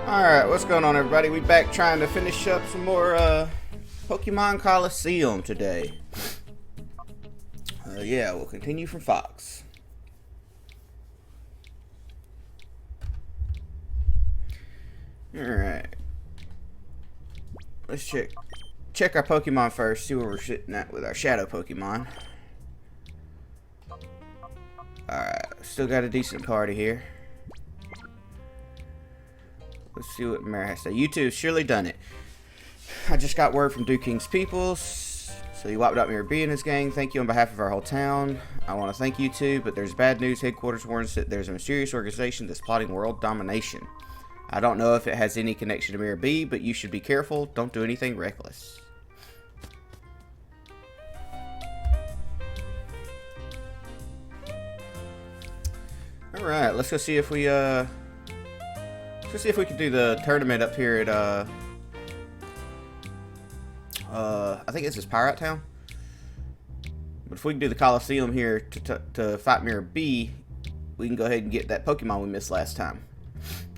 Alright, what's going on, everybody? We back trying to finish up some more Pokemon Colosseum today. Yeah, we'll continue from Fox. Alright. Let's check our Pokemon first, see where we're sitting at with our Shadow Pokemon. Alright, still got a decent party here. Let's see what Mara has to say. YouTube's surely done it. I just got word from Duke King's peoples. So he wiped out Mirror B and his gang. Thank you on behalf of our whole town. I want to thank YouTube, but there's bad news. Headquarters warns that there's a mysterious organization that's plotting world domination. I don't know if it has any connection to Mirror B, but you should be careful. Don't do anything reckless. Alright, let's go see if we let's see if we can do the tournament up here at, I think this is Pirate Town. But if we can do the Colosseum here to fight Mirror B, we can go ahead and get that Pokemon we missed last time.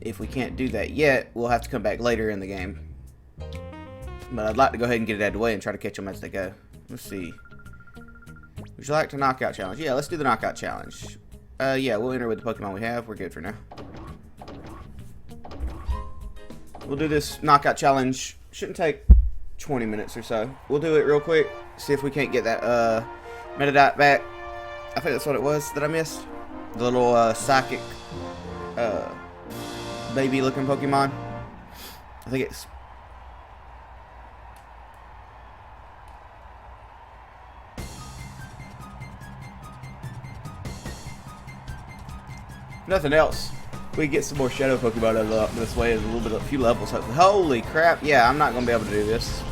If we can't do that yet, we'll have to come back later in the game. But I'd like to go ahead and get it out of the way and try to catch them as they go. Let's see. Would you like to knockout challenge? Yeah, let's do the knockout challenge. Yeah, we'll enter with the Pokemon we have. We're good for now. We'll do this knockout challenge. Shouldn't take 20 minutes or so. We'll do it real quick. See if we can't get that Metadot back. I think that's what it was that I missed. The little psychic baby looking Pokemon. I think it's... Nothing else. We get some more Shadow Pokemon out of this way, is a few levels. Holy crap! Yeah, I'm not gonna be able to do this.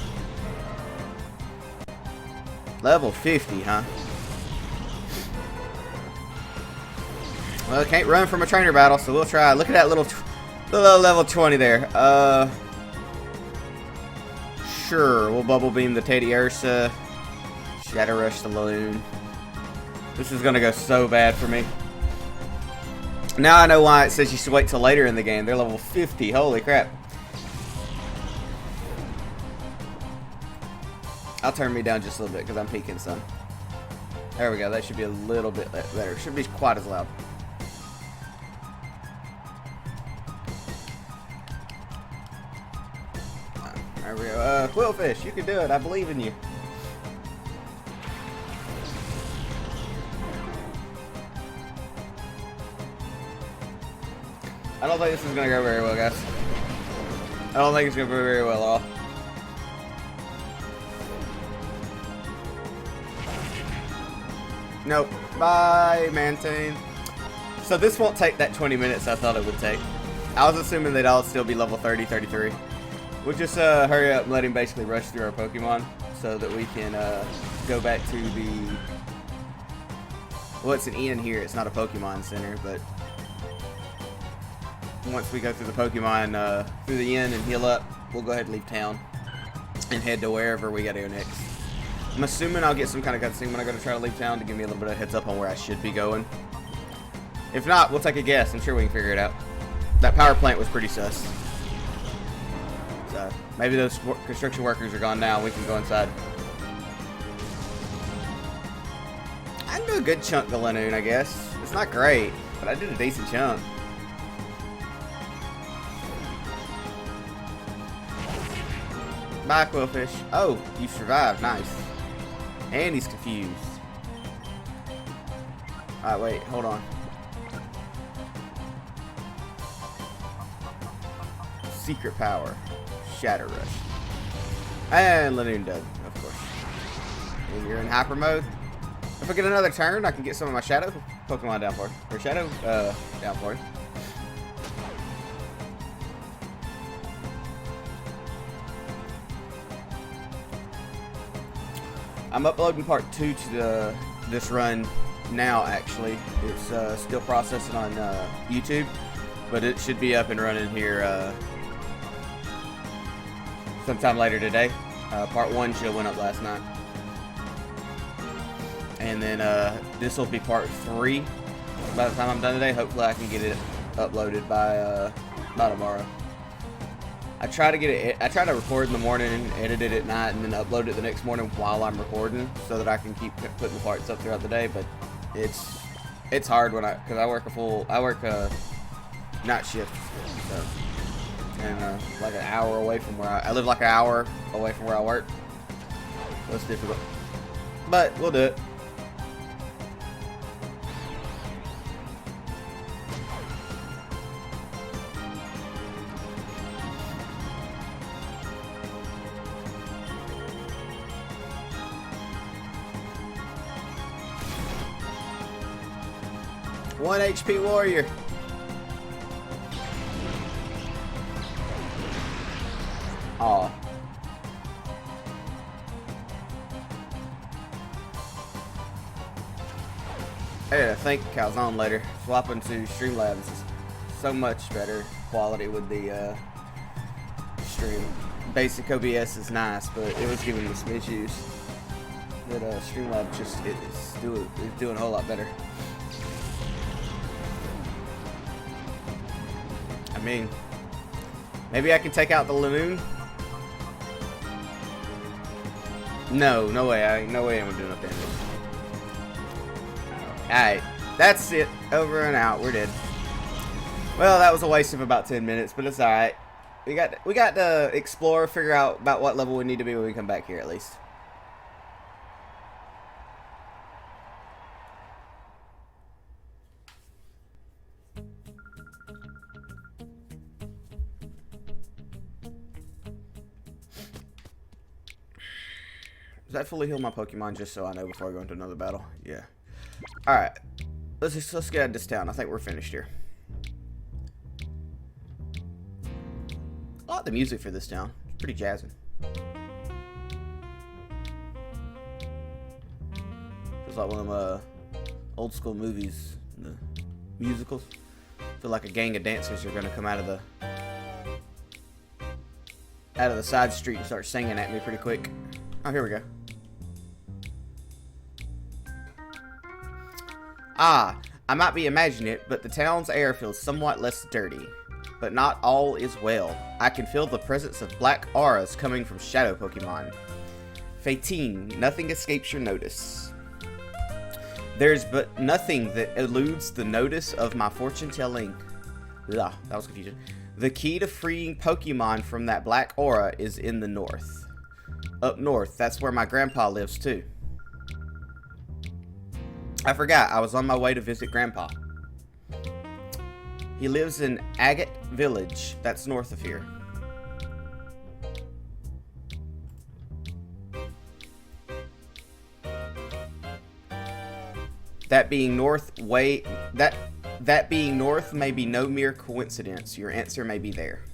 Level 50, huh? Well, can't run from a trainer battle, so we'll try. Look at that little level 20 there. Sure, we'll Bubble Beam the Teddiursa, Shadow Rush the Loon. This is gonna go so bad for me. Now I know why it says you should wait till later in the game. They're level 50. Holy crap. I'll turn me down just a little bit because I'm peeking some. There we go. That should be a little bit better. Shouldn't be quite as loud. There we go. Quillfish, you can do it. I believe in you. I don't think this is going to go very well, guys. I don't think it's going to go very well at all. Nope. Bye, Mantine. So this won't take that 20 minutes I thought it would take. I was assuming they'd all still be level 30, 33. We'll just hurry up and let him basically rush through our Pokemon so that we can go back to the... Well, it's an inn here. It's not a Pokemon Center, but... Once we go through the Pokemon, through the inn and heal up, we'll go ahead and leave town and head to wherever we gotta go next. I'm assuming I'll get some kind of cutscene when I go to try to leave town to give me a little bit of heads up on where I should be going. If not, we'll take a guess. I'm sure we can figure it out. That power plant was pretty sus. So, maybe those construction workers are gone now. We can go inside. I can do a good chunk of Lanoon, I guess. It's not great, but I did a decent chunk. Bye, Quillfish. Oh, you survived. Nice. And he's confused. Alright, wait. Hold on. Secret power. Shadow Rush. And Lanoon dead, of course. And you're in hyper mode. If I get another turn, I can get some of my Shadow Pokemon down for it. Or Shadow, down for it. I'm uploading part 2 to this run now, actually. It's still processing on YouTube, but it should be up and running here sometime later today. Part 1 show went up last night. And then this will be part 3 by the time I'm done today. Hopefully I can get it uploaded by tomorrow. I try to get it. I try to record in the morning, and edit it at night, and then upload it the next morning while I'm recording, so that I can keep putting the parts up throughout the day. But it's hard when because I work a night shift, so, and like an hour away from where I live, like an hour away from where I work. So it's difficult, but we'll do it. One HP warrior. Aw. I gotta thank Calzone later. Swapping to Streamlabs is so much better quality with the stream. Basic OBS is nice, but it was giving me some issues. But Streamlabs just is doing a whole lot better. I mean, maybe I can take out the Lamoon. No way. No way I'm doing enough damage. Alright, that's it. Over and out. We're dead. Well, that was a waste of about 10 minutes, but it's alright. We got to explore, figure out about what level we need to be when we come back here, at least. Does that fully heal my Pokemon, just so I know before I go into another battle? Yeah. Alright. Let's get out of this town. I think we're finished here. I like the music for this town. It's pretty jazzing. It's like one of them old school movies, the musicals. I feel like a gang of dancers are gonna come out of the side street and start singing at me pretty quick. Oh, here we go. Ah, I might be imagining it, but the town's air feels somewhat less dirty. But not all is well. I can feel the presence of black auras coming from shadow Pokemon. 15, nothing escapes your notice. There's but nothing that eludes the notice of my fortune telling. Ugh, that was confusing. The key to freeing Pokemon from that black aura is in the north. Up north, that's where my grandpa lives too. I forgot, I was on my way to visit Grandpa. He lives in Agate Village, that's north of here. That being north may be no mere coincidence. Your answer may be there.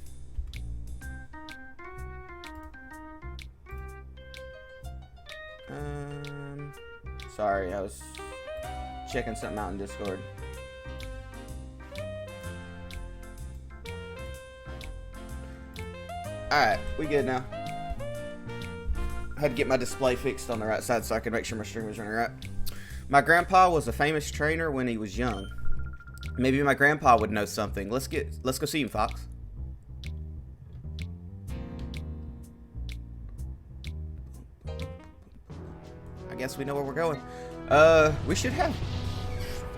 Sorry, I was checking something out in Discord. Alright, we good now. I had to get my display fixed on the right side so I could make sure my stream was running right. My grandpa was a famous trainer when he was young. Maybe my grandpa would know something. Let's go see him, Fox. I guess we know where we're going. We should have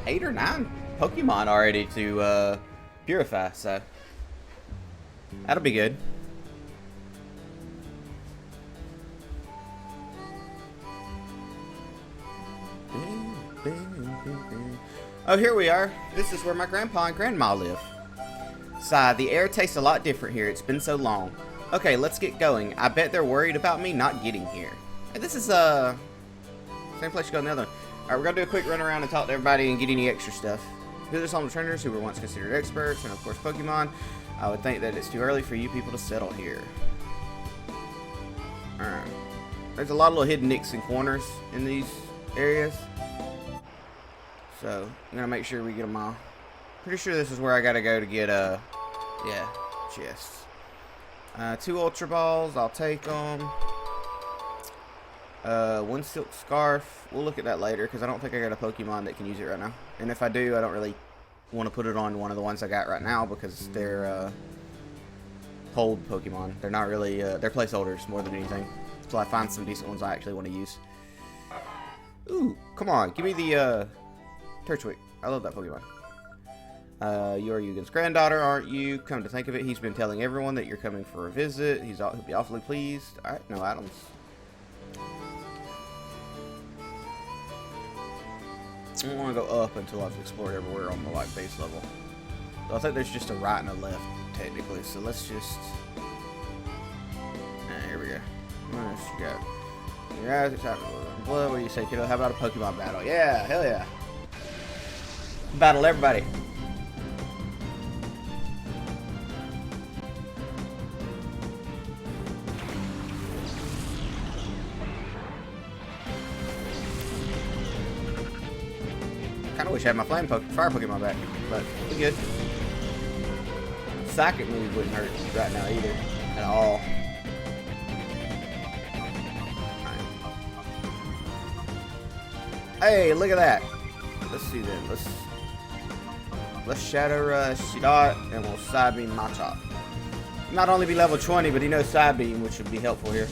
8 or 9 Pokemon already to purify, so that'll be good. Oh, here we are. This is where my grandpa and grandma live. Sigh, the air tastes a lot different here. It's been so long. Okay, let's get going. I bet they're worried about me not getting here. Hey, this is same place you go in the other one. Alright, we're gonna do a quick run around and talk to everybody and get any extra stuff. Who are some of the trainers who were once considered experts, and of course Pokemon. I would think that it's too early for you people to settle here. Alright. There's a lot of little hidden nicks and corners in these areas. So, I'm gonna make sure we get them all. Pretty sure this is where I gotta go to get, yeah, chests. 2 Ultra Balls, I'll take them. 1 Silk Scarf, we'll look at that later, because I don't think I got a Pokemon that can use it right now. And if I do, I don't really want to put it on one of the ones I got right now, because they're, hold Pokemon. They're not really, they're placeholders more than anything. So I find some decent ones I actually want to use. Ooh, come on, give me the, Turtwig. I love that Pokemon. You are Yugen's granddaughter, aren't you? Come to think of it, he's been telling everyone that you're coming for a visit. He'll be awfully pleased. Alright, no items. I don't want to go up until I've explored everywhere on the like base level. So I think there's just a right and a left, technically. So let's just... here we go. What else you got? Your eyes are time for blood. What do you say, kiddo? How about a Pokemon battle? Yeah, hell yeah. Battle everybody. Kinda wish I had my fire Pokemon back, but we good. Psychic move wouldn't hurt right now either, at all. Hey, look at that. Let's see then. Let's Shadow Rush Dot, and we'll Side Beam Machop. Not only be level 20, but he knows Side Beam, which would be helpful here.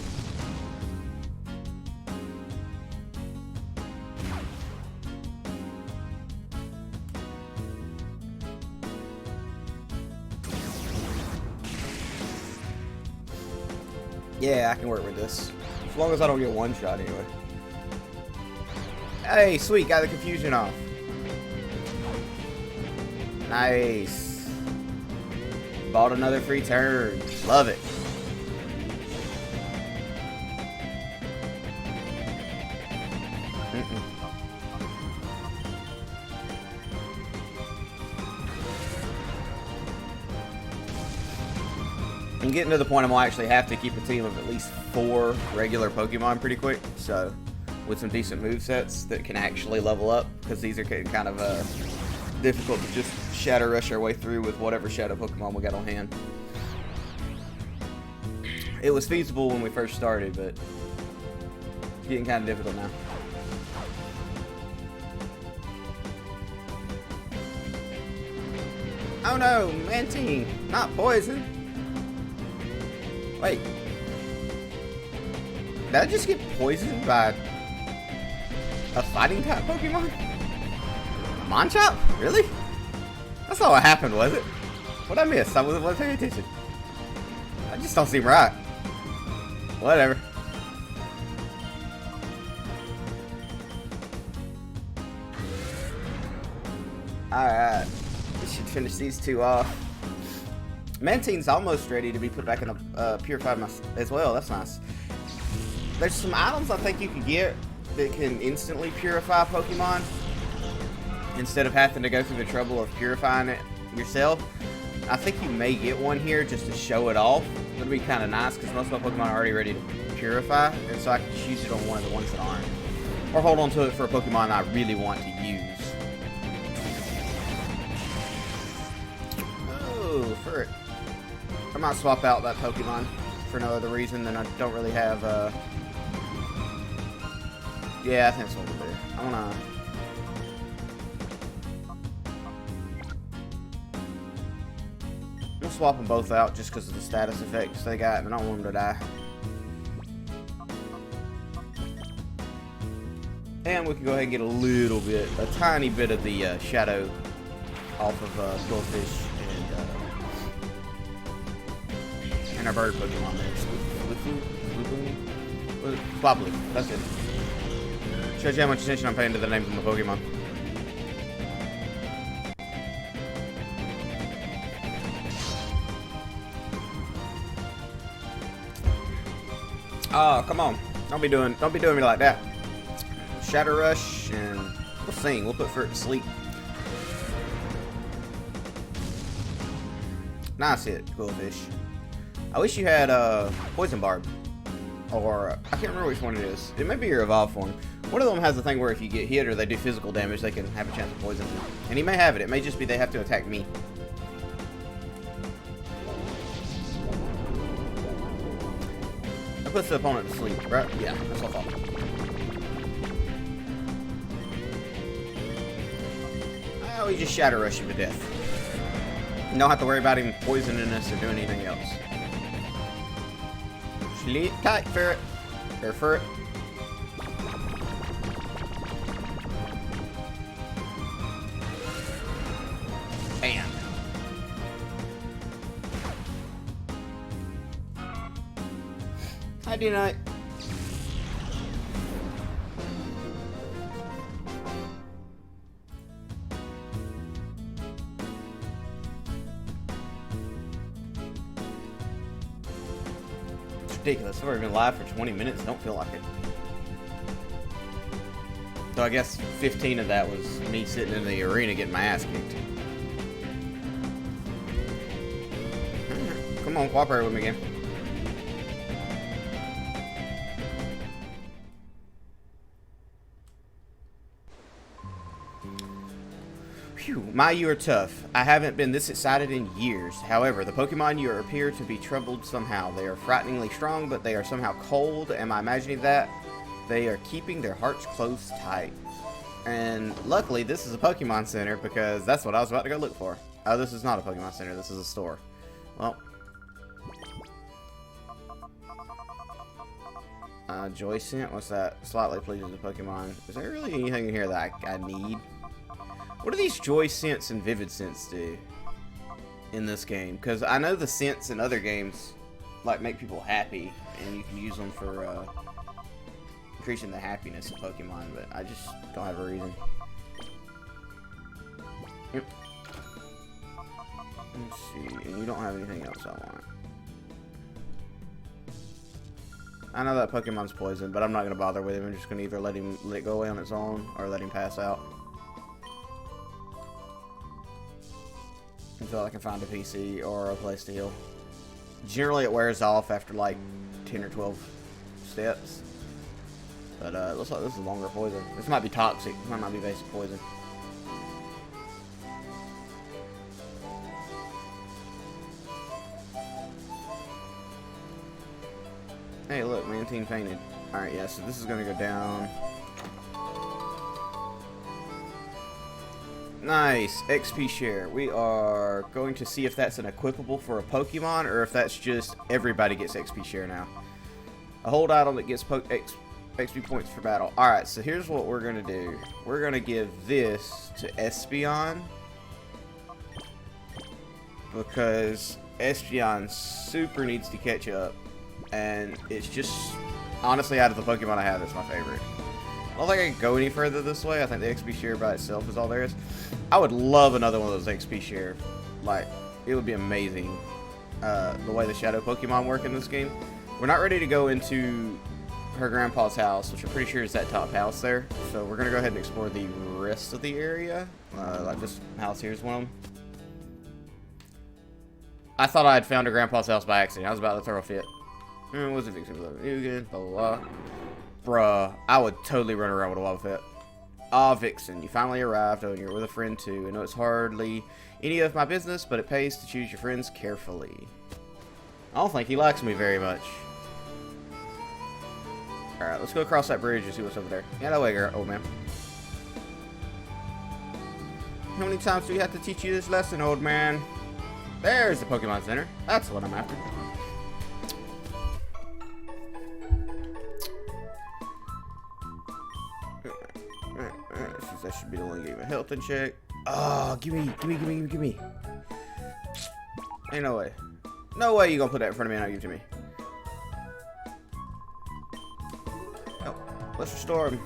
Yeah, I can work with this. As long as I don't get one shot anyway. Hey, sweet, got the confusion off. Nice. Bought another free turn. Love it. I'm getting to the point I will actually have to keep a team of at least 4 regular Pokemon pretty quick. So, with some decent movesets that can actually level up, because these are getting kind of difficult to just Shadow Rush our way through with whatever Shadow Pokemon we got on hand. It was feasible when we first started, but it's getting kind of difficult now. Oh no, Mantine, not poison. Wait. Did I just get poisoned by a fighting type Pokemon? A Machop? Really? That's not what happened, was it? What'd I miss? I wasn't paying attention. I just don't seem right. Whatever. Alright. We should finish these 2 off. Mantine's almost ready to be put back in a purified as well. That's nice. There's some items I think you can get that can instantly purify Pokemon instead of having to go through the trouble of purifying it yourself. I think you may get one here just to show it off. It'll be kind of nice because most of my Pokemon are already ready to purify, and so I can just use it on one of the ones that aren't. Or hold on to it for a Pokemon I really want to use. Oh, Furt. I might swap out that Pokemon for no other reason than I don't really have, yeah, I think that's what we'll do. I wanna... We'll swap them both out just because of the status effects they got, and I don't want them to die. And we can go ahead and get a little bit, a tiny bit of the shadow off of Goldfish and our bird Pokemon there. Swablu, that's it. Shows you how much attention I'm paying to the names of my Pokemon. Oh, come on. Don't be doing me like that. Shadow Rush, and we'll sing. We'll put Furt to sleep. Nice hit, Goldfish. I wish you had Poison Barb. Or, I can't remember which one it is. It may be your evolved form. One of them has the thing where if you get hit or they do physical damage, they can have a chance to poison you. And he may have it. It may just be they have to attack me. That puts the opponent to sleep, right? Yeah, that's what I thought. Oh, we just Shadow Rush him to death. You don't have to worry about him poisoning us or doing anything else. Sleep tight, ferret. Or ferret. Bam. Hi, D-Night. Ridiculous. We've already been live for 20 minutes. Don't feel like it. So I guess 15 of that was me sitting in the arena getting my ass kicked. Come on, cooperate with me again. Phew, my, you are tough. I haven't been this excited in years. However, the Pokemon you appear to be troubled somehow. They are frighteningly strong, but they are somehow cold. Am I imagining that? They are keeping their hearts closed tight. And luckily, this is a Pokemon Center, because that's what I was about to go look for. Oh, this is not a Pokemon Center. This is a store. Well. Joy Scent? What's that? Slightly pleases the Pokemon. Is there really anything in here that I need? What do these Joy Scents and Vivid Scents do in this game? Because I know the scents in other games like make people happy, and you can use them for increasing the happiness of Pokemon, but I just don't have a reason. Yep. Let's see, and you don't have anything else I want. I know that Pokemon's poison, but I'm not going to bother with him. I'm just going to either let it go away on its own, or let him pass out. Until I can find a PC or a place to heal. Generally it wears off after like 10 or 12 steps. But it looks like this is longer poison. This might be toxic. This might not be basic poison. Hey look, Mantine fainted. Alright, yeah, so this is gonna go down. Nice, XP share. We are going to see if that's an equipable for a Pokemon, or if that's just everybody gets XP share now. A hold item that gets XP points for battle. Alright, so here's what we're going to do. We're going to give this to Espeon, because Espeon super needs to catch up, and it's just, honestly, out of the Pokemon I have, it's my favorite. I don't think I can go any further this way. I think the XP share by itself is all there is. I would love another one of those XP share. Like, it would be amazing. The way the Shadow Pokemon work in this game. We're not ready to go into her grandpa's house, which I'm pretty sure is that top house there. So we're going to go ahead and explore the rest of the area. Like this house here is one of them. I thought I had found her grandpa's house by accident. I was about to throw a fit. What's it fixing? Again, blah, blah, blah. Bruh, I would totally run around with a Wobbuffet. Ah, Vixen, you finally arrived. Oh, and you're with a friend too. I know it's hardly any of my business, but it pays to choose your friends carefully. I don't think he likes me very much. Alright, let's go across that bridge and see what's over there. Get away, girl. Oh, man. How many times do we have to teach you this lesson, old man? There's the Pokemon Center. That's what I'm after. That should be the one getting a health and check. Oh, give me. Ain't no way. No way you gonna put that in front of me and not give it to me. Oh, let's restore him.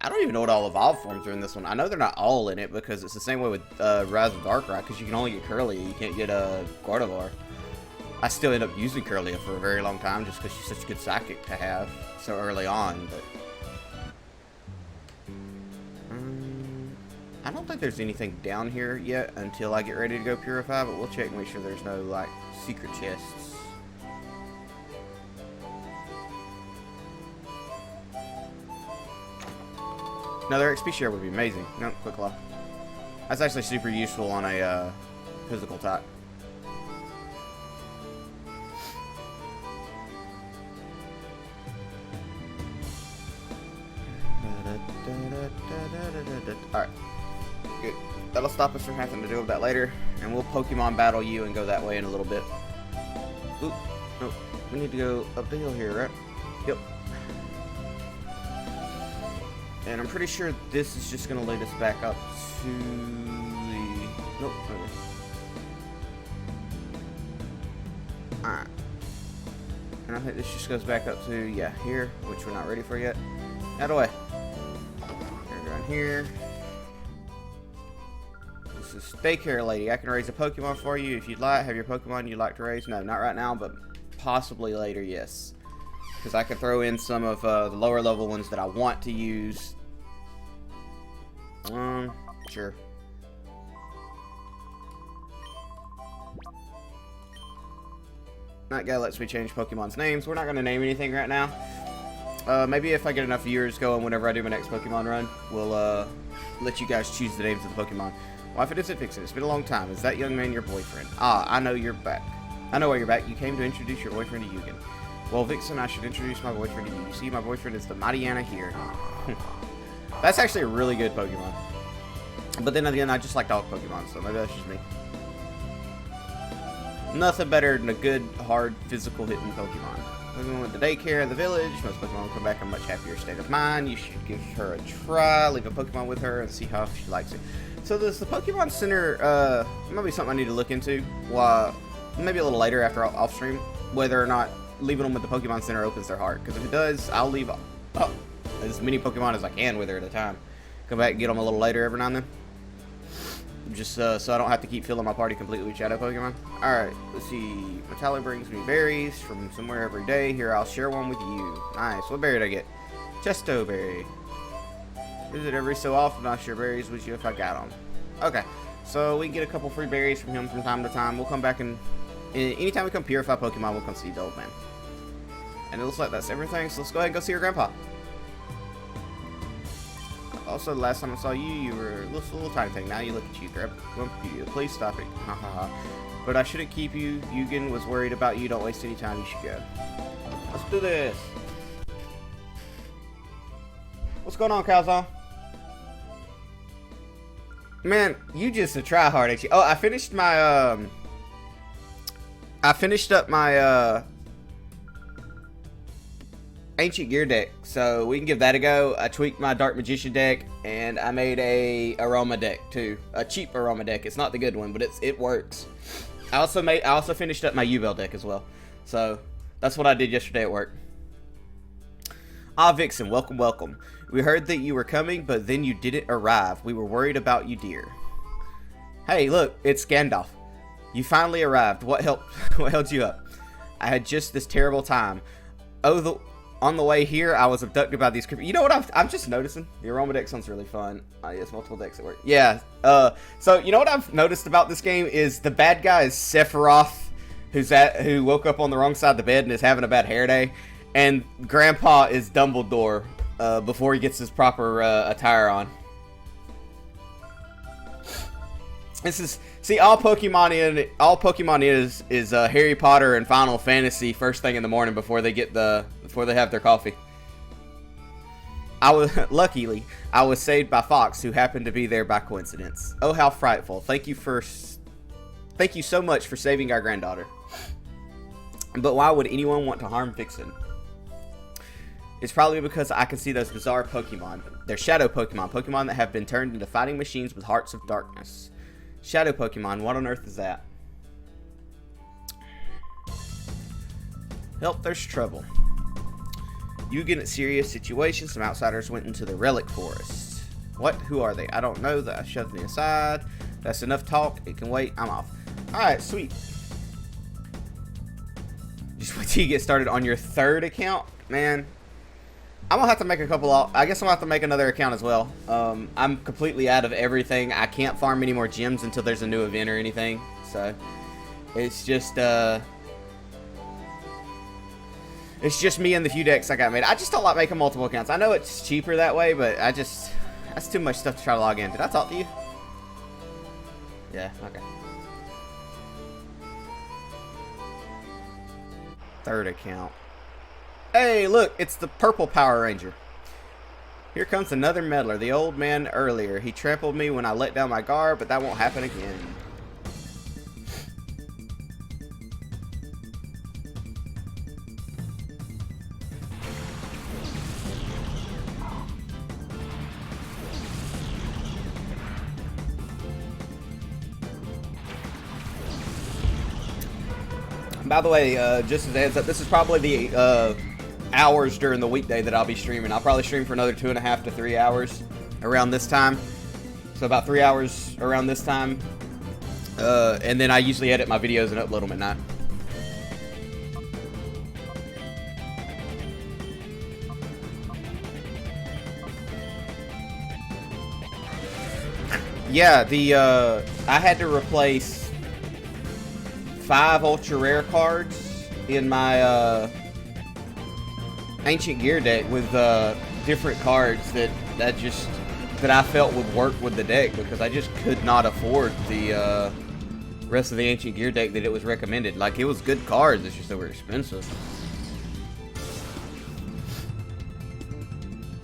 I don't even know what all evolved forms are in this one. I know they're not all in it because it's the same way with Rise of Darkrai, because you can only get Curlia, you can't get Gardevoir. I still end up using Curlia for a very long time just because she's such a good psychic to have so early on, but I don't think there's anything down here yet until I get ready to go purify, but we'll check and make sure there's no like secret chests. Another XP share would be amazing. No, Quick Claw. That's actually super useful on a physical type. Alright. Good. That'll stop us from having to deal with that later. And we'll Pokemon battle you and go that way in a little bit. Oop. No. We need to go up the hill here, right? Yep. And I'm pretty sure this is just going to lead us back up to the... Nope. Okay. Alright. And I think this just goes back up to, yeah, here, which we're not ready for yet. Out of the way. We're going here. This is daycare lady. I can raise a Pokemon for you if you'd like. Have your Pokemon you'd like to raise? No, not right now, but possibly later, yes. Because I can throw in some of the lower level ones that I want to use. Sure. That guy lets me change Pokemon's names. We're not going to name anything right now. Maybe if I get enough viewers going whenever I do my next Pokemon run, we'll let you guys choose the names of the Pokemon. Wife, it isn't Vixen. It's been a long time. Is that young man your boyfriend? Ah, I know you're back. I know why you're back. You came to introduce your boyfriend to Yugen. Well, Vixen, I should introduce my boyfriend to you. You see, my boyfriend is the mighty Anna here. That's actually a really good Pokemon. But then again, I just like dog Pokemon, so maybe that's just me. Nothing better than a good, hard, physical hitting Pokemon. Pokemon with the daycare in the village. Most Pokemon will come back in a much happier state of mind. You should give her a try. Leave a Pokemon with her and see how she likes it. So does the Pokemon Center, might be something I need to look into. Well, maybe a little later after off stream, whether or not leaving them with the Pokemon Center opens their heart. Because if it does, I'll leave as many Pokemon as I can with her at a time. Come back and get them a little later every now and then. Just so I don't have to keep filling my party completely with shadow Pokemon. Alright, let's see. Metallo brings me berries from somewhere every day. Here, I'll share one with you. Nice. What berry did I get? Chesto berry. Visit every so often. I'll share berries with you if I got them. Okay. So we can get a couple free berries from him from time to time. We'll come back and anytime we come purify Pokemon, we'll come see the old man. And it looks like that's everything. So let's go ahead and go see your grandpa. Also, the last time I saw you, you were a little tiny thing. Now you look at you, Grumpy. Please stop it. Ha ha ha. But I shouldn't keep you. Yugen was worried about you. Don't waste any time. You should go. Let's do this. What's going on, Calzone? Man, you just a tryhard, ain't you? Oh, I finished my, I finished up my, Ancient Gear deck, so we can give that a go. I tweaked my Dark Magician deck, and I made a Aroma deck too, a cheap Aroma deck. It's not the good one, but it works. I also finished up my U-Bell deck as well, so that's what I did yesterday at work. Ah, Vixen, welcome, welcome. We heard that you were coming, but then you didn't arrive. We were worried about you, dear. Hey, look, it's Gandalf. You finally arrived. What held you up? I had just this terrible time. On the way here, I was abducted by these creepers. You know what I'm just noticing? The Aroma deck sounds really fun. Yes, multiple decks at work. Yeah. So you know what I've noticed about this game is the bad guy is Sephiroth, who woke up on the wrong side of the bed and is having a bad hair day, and Grandpa is Dumbledore before he gets his proper attire on. This is all Pokemon is Harry Potter and Final Fantasy first thing in the morning before they have their coffee. Luckily I was saved by Fox, who happened to be there by coincidence. Oh, how frightful! Thank you so much for saving our granddaughter. But why would anyone want to harm Vixen? It's probably because I can see those bizarre Pokemon. They're shadow Pokemon that have been turned into fighting machines with hearts of darkness. Shadow Pokemon, what on earth is that? Help, there's trouble. You get in a serious situation. Some outsiders went into the Relic Forest. What? Who are they? I don't know. That I shoved me aside. That's enough talk. It can wait. I'm off. Alright, sweet. Just wait till you get started on your third account. Man, I'm gonna have to make a couple. I guess I'm gonna have to make another account as well. I'm completely out of everything. I can't farm any more gems until there's a new event or anything. So it's just me and the few decks I got made. I just don't like making multiple accounts. I know it's cheaper that way, but that's too much stuff to try to log in. Did I talk to you? Yeah. Okay. Third account. Hey, look, it's the purple Power Ranger. Here comes another meddler, the old man earlier. He trampled me when I let down my guard, but that won't happen again. By the way, just as a heads up, this is probably the hours during the weekday that I'll be streaming. I'll probably stream for another 2.5 to 3 hours around this time. So about 3 hours around this time. And then I usually edit my videos and upload them at night. Yeah, I had to replace 5 ultra rare cards in my ancient gear deck with different cards that I felt would work with the deck, because I just could not afford the rest of the ancient gear deck that it was recommended. Like, it was good cards, it's just they were expensive.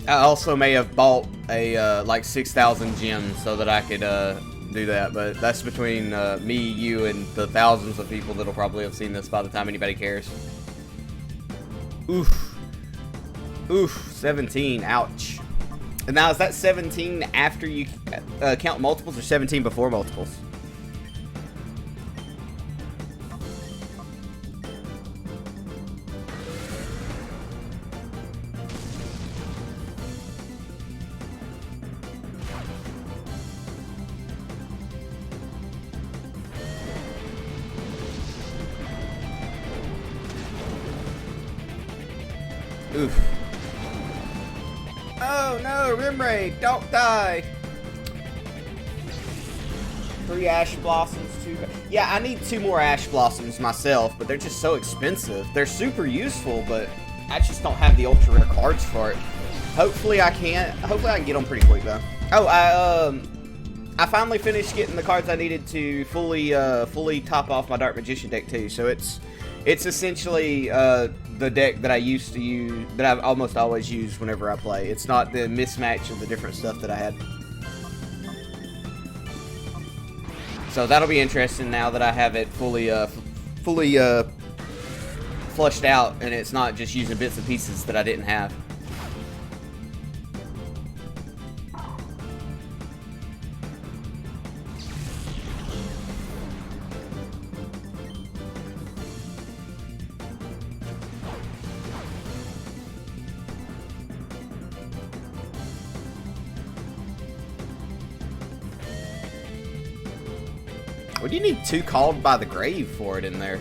I also may have bought a like 6,000 gems so that I could do that, but that's between me, you, and the thousands of people that'll probably have seen this by the time anybody cares. Oof. Oof, 17, ouch. And now, is that 17 after you count multiples, or 17 before multiples? Oof. Oh no, Rimray, don't die! 3 Ash Blossoms, 2... Yeah, I need 2 more Ash Blossoms myself, but they're just so expensive. They're super useful, but I just don't have the ultra rare cards for it. Hopefully I can get them pretty quick, though. Oh, I finally finished getting the cards I needed to fully top off my Dark Magician deck, too. So it's essentially the deck that I used to use, that I've almost always used whenever I play. It's not the mismatch of the different stuff that I had. So that'll be interesting now that I have it fully flushed out, and it's not just using bits and pieces that I didn't have. What do you need 2 Called by the Grave for it in there?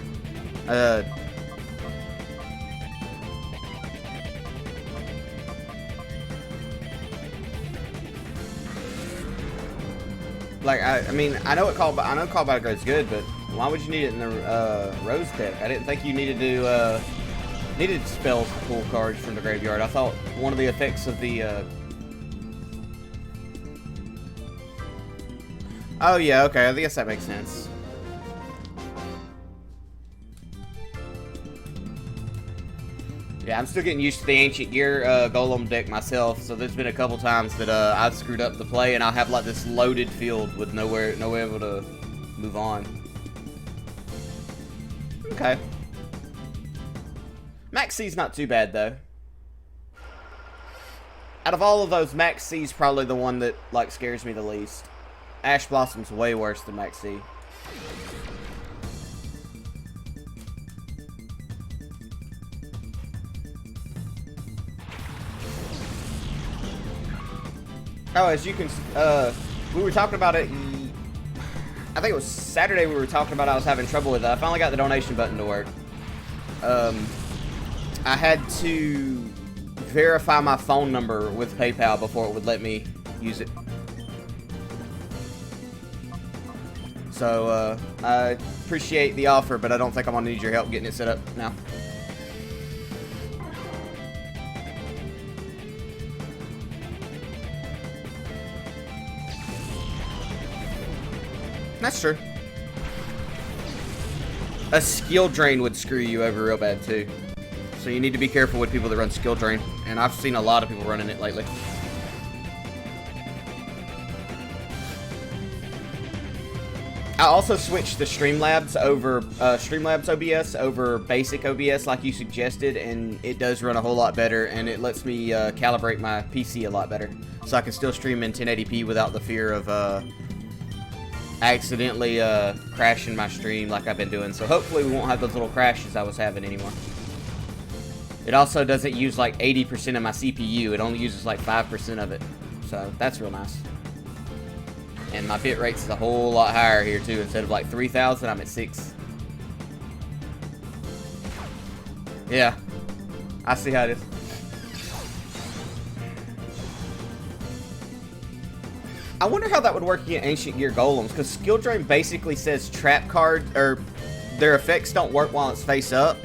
Like, I mean, I know Called by the Grave is good, but why would you need it in the Rose deck? I didn't think you needed to needed spells to pull cards from the graveyard. I thought one of the effects of the oh yeah, okay, I guess that makes sense. Yeah, I'm still getting used to the Ancient Gear Golem deck myself, so there's been a couple times that I've screwed up the play, and I'll have like this loaded field with no way able to move on. Okay. Max C's not too bad, though. Out of all of those, Max C's probably the one that like scares me the least. Ash Blossom's way worse than Max C. Oh, as you can, we were talking about it, I think it was Saturday we were talking about I was having trouble with it. I finally got the donation button to work. I had to verify my phone number with PayPal before it would let me use it. So, I appreciate the offer, but I don't think I'm going to need your help getting it set up now. That's true. A skill drain would screw you over real bad, too. So you need to be careful with people that run skill drain. And I've seen a lot of people running it lately. I also switched the Streamlabs OBS over basic OBS like you suggested, and it does run a whole lot better, and it lets me calibrate my PC a lot better. So I can still stream in 1080p without the fear of accidentally crashing my stream like I've been doing. So hopefully we won't have those little crashes I was having anymore. It also doesn't use like 80% of my CPU. It only uses like 5% of it. So that's real nice. And my bit rate is a whole lot higher here too. Instead of like 3,000, I'm at 6. Yeah, I see how it is. I wonder how that would work against Ancient Gear Golems, because Skill Drain basically says trap cards, or their effects don't work while it's face up.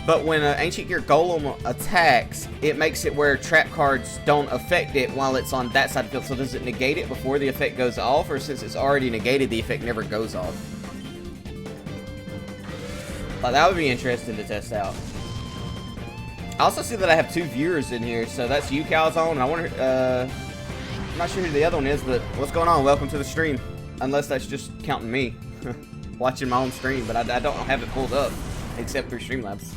But when an Ancient Gear Golem attacks, it makes it where trap cards don't affect it while it's on that side of the field. So does it negate it before the effect goes off, or since it's already negated, the effect never goes off? Like, that would be interesting to test out. I also see that I have 2 viewers in here, so that's you, Calzone, and I wonder, I'm not sure who the other one is, but what's going on? Welcome to the stream. Unless that's just counting me, watching my own stream, but I don't have it pulled up, except through Streamlabs.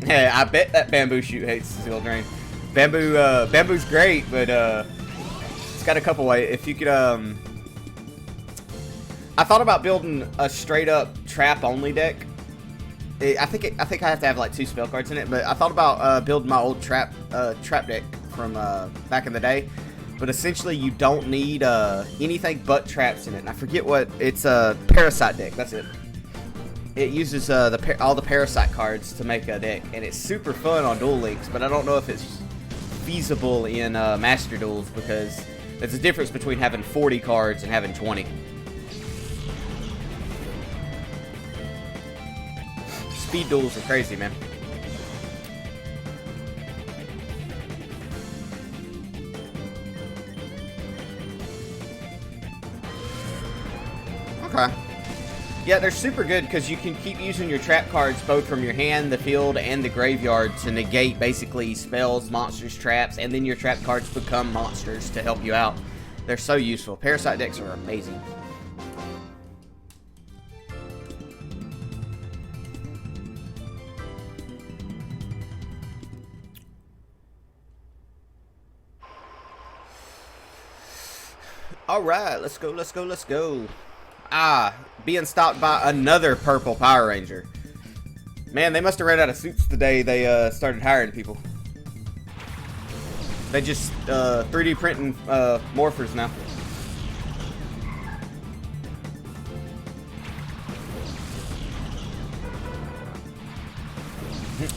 Yeah, I bet that Bamboo Shoot hates Skill Drain. Bamboo's great, but it's got a couple ways. If you could, I thought about building a straight up trap only deck. I think I have to have like 2 spell cards in it, but I thought about building my old trap deck from back in the day. But essentially, you don't need anything but traps in it. And I forget what it's a parasite deck. That's it. It uses all the parasite cards to make a deck, and it's super fun on Duel Links. But I don't know if it's feasible in Master Duels, because there's a difference between having 40 cards and having 20. Speed duels are crazy, man. Okay. Yeah, they're super good because you can keep using your trap cards both from your hand, the field, and the graveyard to negate basically spells, monsters, traps, and then your trap cards become monsters to help you out. They're so useful. Parasite decks are amazing. Alright, let's go, let's go, let's go. Ah, being stopped by another purple Power Ranger. Man, they must have ran out of suits the day they started hiring people. They just 3D printing morphers now.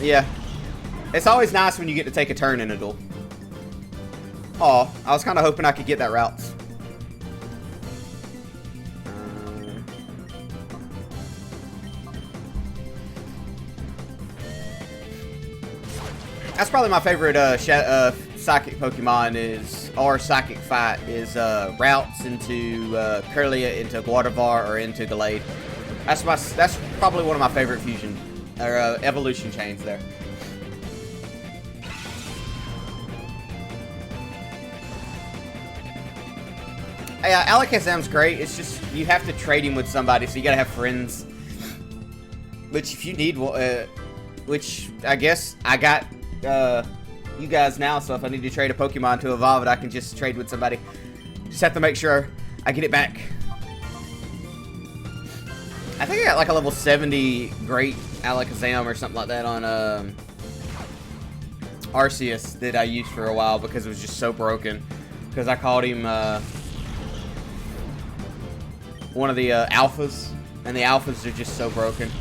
Yeah. It's always nice when you get to take a turn in a duel. Aw, I was kind of hoping I could get that route. That's probably my favorite psychic Pokemon is, or psychic fight is routes into Kirlia, into Guadavar, or into Gallade. That's probably one of my favorite fusion or evolution chains there. Yeah, Alakazam's great. It's just you have to trade him with somebody, so you gotta have friends. Which if you need, which I guess I got you guys now, so if I need to trade a Pokemon to evolve it, I can just trade with somebody. Just have to make sure I get it back. I think I got like a level 70 Great Alakazam or something like that on Arceus that I used for a while because it was just so broken. Because I called him one of the alphas, and the alphas are just so broken.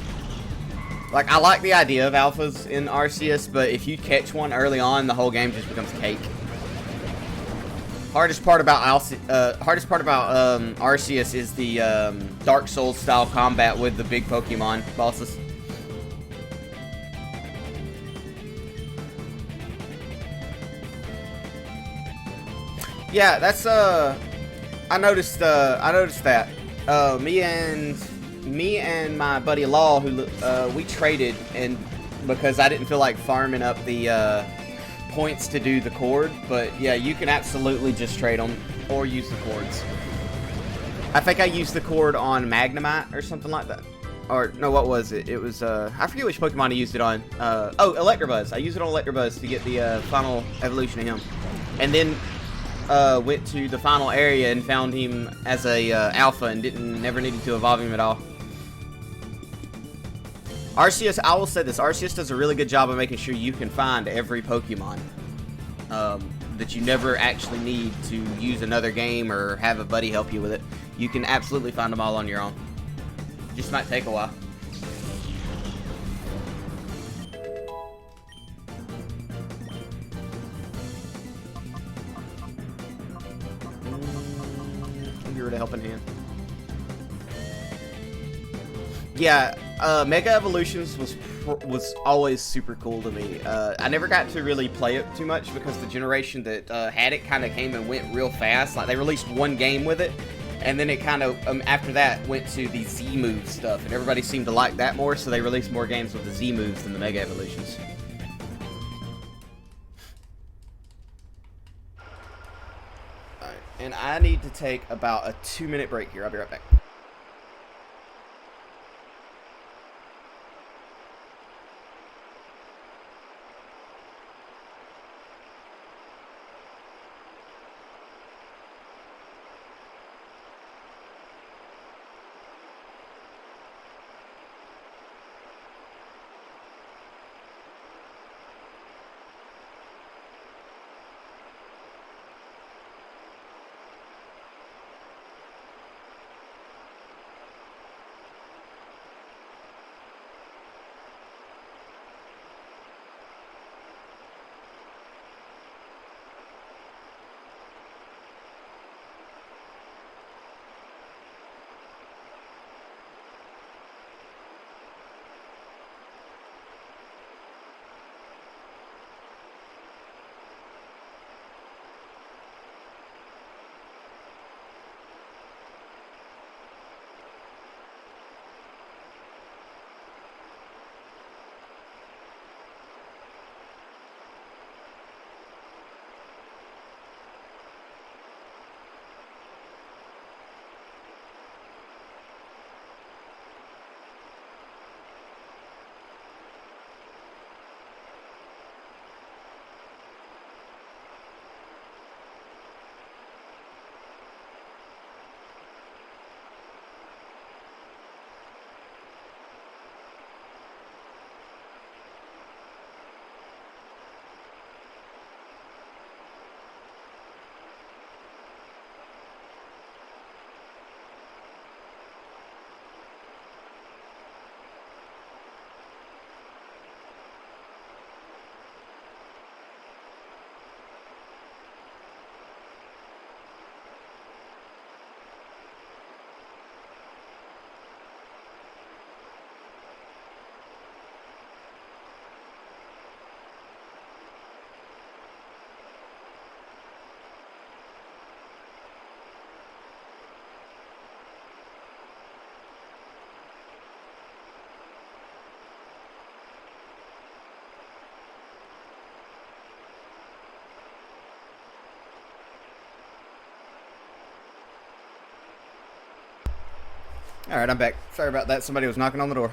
Like, I like the idea of alphas in Arceus, but if you catch one early on, the whole game just becomes cake. Hardest part about Arceus is the Dark Souls style combat with the big Pokemon bosses. Yeah, that's I noticed that. Me and my buddy Law, who we traded, and because I didn't feel like farming up the points to do the cord, but yeah, you can absolutely just trade them or use the cords. I think I used the cord on Magnemite or something like that. Or no, what was it? It was I forget which Pokemon I used it on. Oh, Electabuzz. I used it on Electabuzz to get the final evolution of him, and then went to the final area and found him as a alpha and never needed to evolve him at all. Arceus, I will say this, Arceus does a really good job of making sure you can find every Pokemon. That you never actually need to use another game or have a buddy help you with it. You can absolutely find them all on your own. Just might take a while. Give her a helping hand. Yeah, Mega Evolutions was always super cool to me. I never got to really play it too much because the generation that had it kind of came and went real fast. Like, they released one game with it, and then it kind of, after that, went to the Z move stuff, and everybody seemed to like that more, so they released more games with the Z moves than the Mega Evolutions. Alright, and I need to take about a 2-minute break here. I'll be right back. Alright, I'm back. Sorry about that. Somebody was knocking on the door.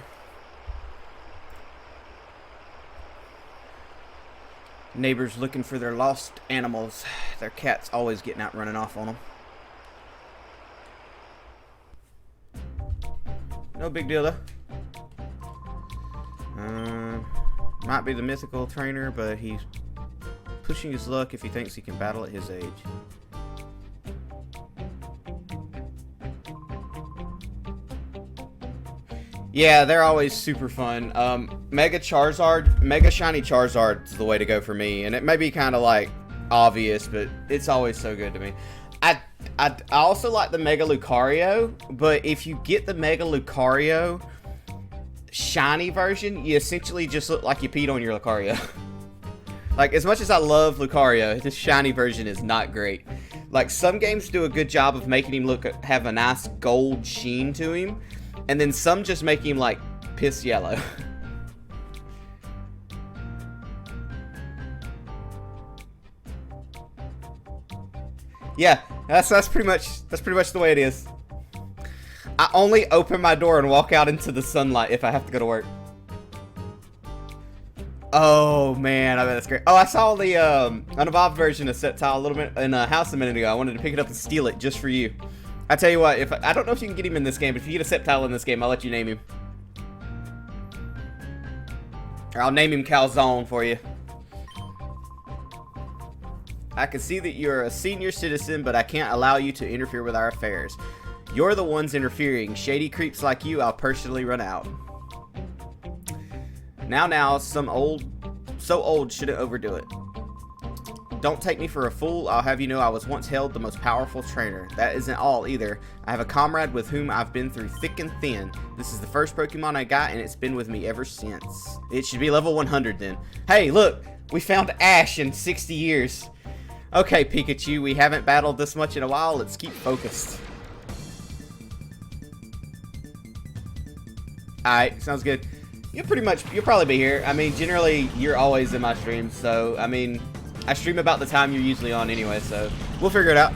Neighbors looking for their lost animals. Their cat's always getting out running off on them. No big deal, though. Might be the mythical trainer, but he's pushing his luck if he thinks he can battle at his age. Yeah, they're always super fun. Mega Shiny Charizard is the way to go for me. And it may be kind of like obvious, but it's always so good to me. I also like the Mega Lucario, but if you get the Mega Lucario shiny version, you essentially just look like you peed on your Lucario. Like, as much as I love Lucario, this shiny version is not great. Like, some games do a good job of making him have a nice gold sheen to him. And then some just make him, like, piss yellow. Yeah, that's pretty much the way it is. I only open my door and walk out into the sunlight if I have to go to work. Oh man, I bet that's great. Oh, I saw the unevolved version of Sceptile a little bit in a house a minute ago. I wanted to pick it up and steal it just for you. I tell you what, if I don't know if you can get him in this game, but if you get a Sceptile in this game, I'll let you name him. Or I'll name him Calzone for you. I can see that you're a senior citizen, but I can't allow you to interfere with our affairs. You're the ones interfering. Shady creeps like you, I'll personally run out. Now, so old shouldn't overdo it. Don't take me for a fool. I'll have you know I was once held the most powerful trainer. That isn't all either. I have a comrade with whom I've been through thick and thin. This is the first Pokemon I got, and it's been with me ever since. It should be level 100 then. Hey, look! We found Ash in 60 years. Okay, Pikachu, we haven't battled this much in a while. Let's keep focused. Alright, sounds good. You'll probably be here. I mean, generally, you're always in my streams, so, I mean, I stream about the time you're usually on anyway, so we'll figure it out.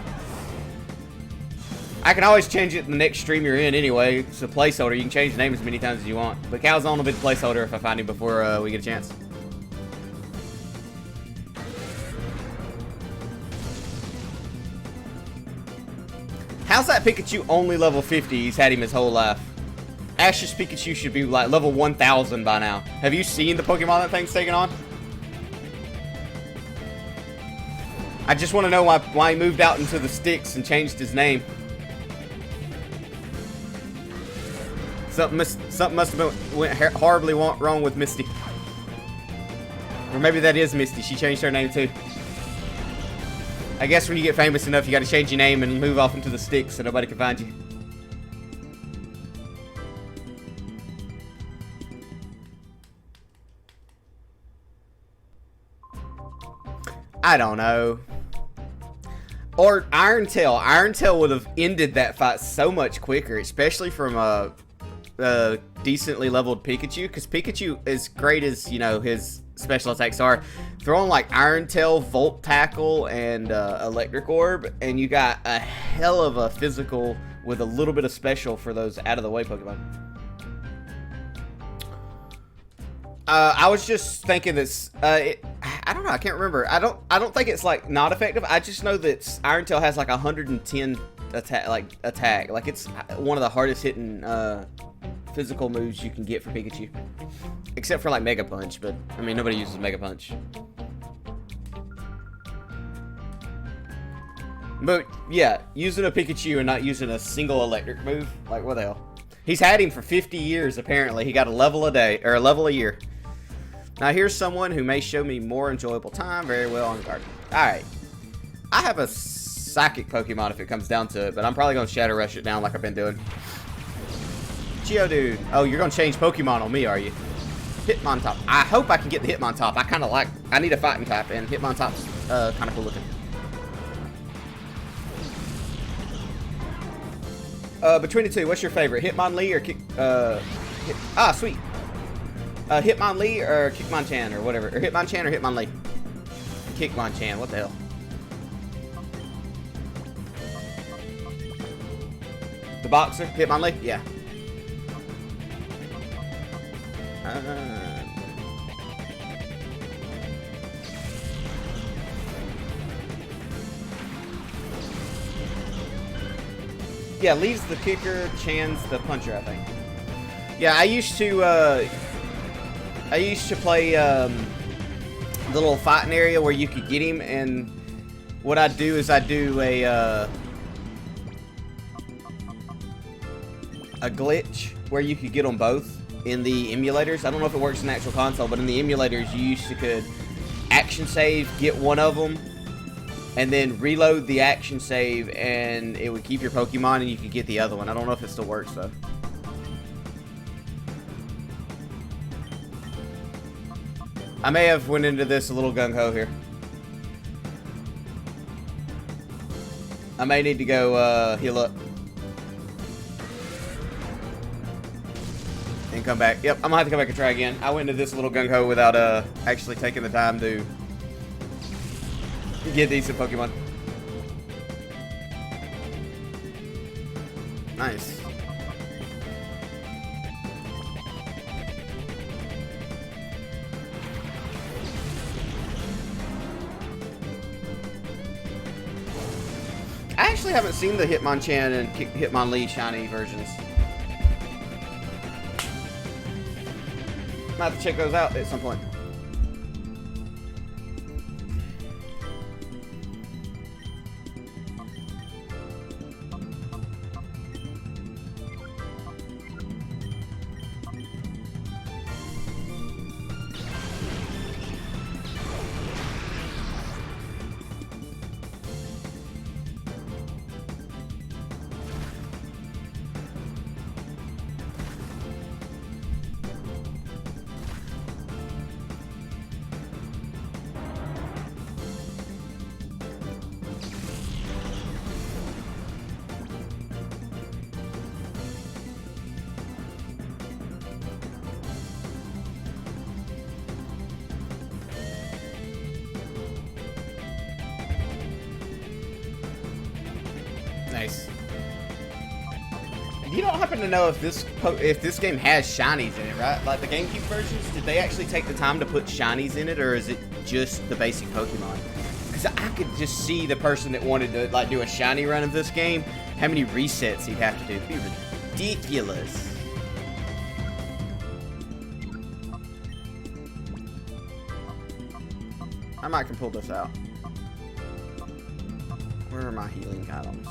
I can always change it in the next stream you're in anyway. It's a placeholder. You can change the name as many times as you want. But Calzone will be the placeholder if I find him before we get a chance. How's that Pikachu only level 50? He's had him his whole life. Ash's Pikachu should be like level 1000 by now. Have you seen the Pokemon that thing's taken on? I just want to know why he moved out into the sticks and changed his name. Something must have went horribly wrong with Misty. Or maybe that is Misty. She changed her name too. I guess when you get famous enough, you got to change your name and move off into the sticks so nobody can find you. I don't know. Or Iron Tail. Iron Tail would have ended that fight so much quicker, especially from a decently leveled Pikachu. Because Pikachu, as great as, you know, his special attacks are, throwing like Iron Tail, Volt Tackle, and Electric Orb, and you got a hell of a physical with a little bit of special for those out-of-the-way Pokemon. I was just thinking this. I don't know. I can't remember. I don't think it's like not effective. I just know that Iron Tail has like 110 attack. Like it's one of the hardest hitting physical moves you can get for Pikachu, except for like Mega Punch. But I mean, nobody uses Mega Punch. But yeah, using a Pikachu and not using a single electric move, like what the hell? He's had him for 50 years apparently. He got a level a day or a level a year. Now here's someone who may show me more enjoyable time. Very well on guard. Alright. I have a psychic Pokemon if it comes down to it, but I'm probably going to Shadow Rush it down like I've been doing. Geodude. Oh, you're going to change Pokemon on me, are you? Hitmontop. I hope I can get the Hitmontop. I need a fighting type, and Hitmontop's kind of cool looking. Between the two, what's your favorite? Hitmonlee or Kick... sweet. Hitmonlee or Kickmonchan or whatever. Or Hitmonchan or Hitmonlee? Kickmonchan, what the hell? The boxer? Hitmonlee? Yeah. Yeah, Lee's the kicker, Chan's the puncher, I think. Yeah, I used to play the little fighting area where you could get him, and what I do is I do a glitch where you could get them both in the emulators. I don't know if it works in the actual console, but in the emulators you used to could action save, get one of them, and then reload the action save, and it would keep your Pokemon, and you could get the other one. I don't know if it still works, though. I may have went into this a little gung-ho here. I may need to go heal up. And come back. Yep, I'm gonna have to come back and try again. I went into this a little gung-ho without actually taking the time to get decent Pokemon. Nice. actually haven't seen the Hitmonchan and Hitmonlee shiny versions. Might have to check those out at some point. Nice. You don't happen to know if this game has shinies in it, right? Like the GameCube versions, did they actually take the time to put shinies in it, or is it just the basic Pokemon? Because I could just see the person that wanted to like do a shiny run of this game, how many resets he'd have to do. It'd be ridiculous. I might can pull this out. Where are my healing items?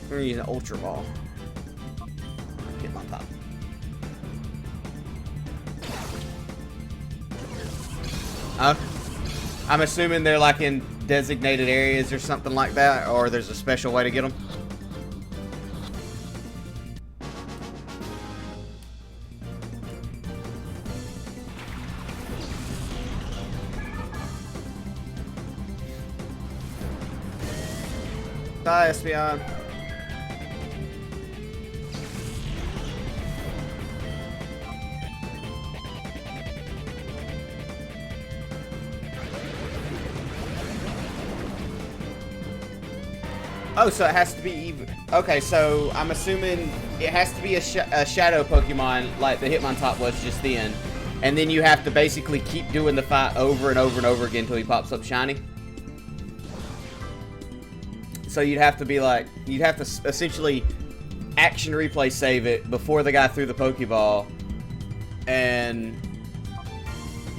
We're gonna use an Ultra Ball. Get him on top. I'm assuming they're like in designated areas or something like that, or there's a special way to get them. Bye, Espeon. Oh, so it has to be even. Okay, so I'm assuming it has to be a shadow Pokemon like the Hitmontop was just then. And then you have to basically keep doing the fight over and over and over again until he pops up shiny. So you'd have to be like, you'd have to essentially action replay save it before the guy threw the Pokeball. And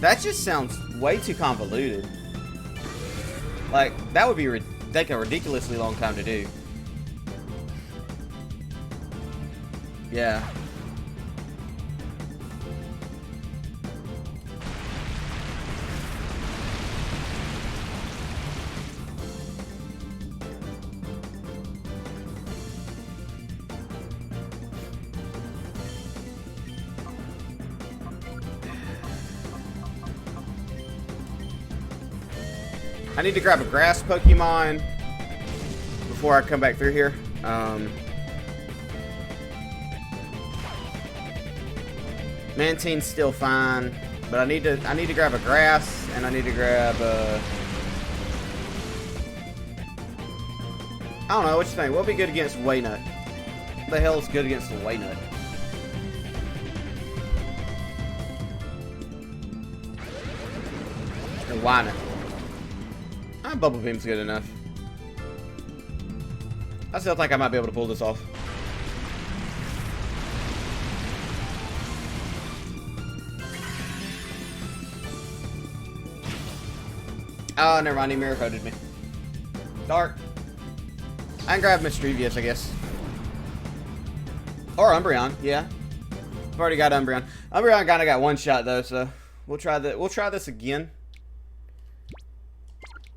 that just sounds way too convoluted. Like, that would be take a ridiculously long time to do. Yeah. I need to grab a grass Pokemon before I come back through here. Mantine's still fine, but I need to grab a grass, and I need to grab I don't know, what you think? What'll be good against Waynut? What the hell is good against the Waynut? Or Wynet? Bubble Beam's good enough. I still think I might be able to pull this off. Oh, never mind. He mirror coated me. Dark. I can grab Mischievous, I guess. Or Umbreon, yeah. I've already got Umbreon. Umbreon kinda got one shot though, so we'll try this again.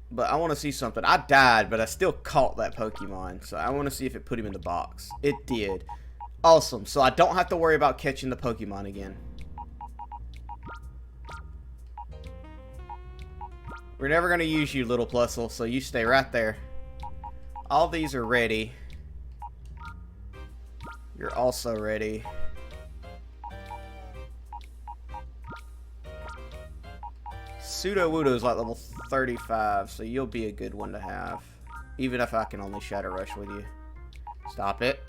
But I want to see something. I died, but I still caught that Pokemon. So I want to see if it put him in the box. It did. Awesome. So I don't have to worry about catching the Pokemon again. We're never going to use you, little Plusle, so you stay right there. All these are ready. You're also ready. Sudowoodo is like level 35, so you'll be a good one to have. Even if I can only Shadow Rush with you. Stop it.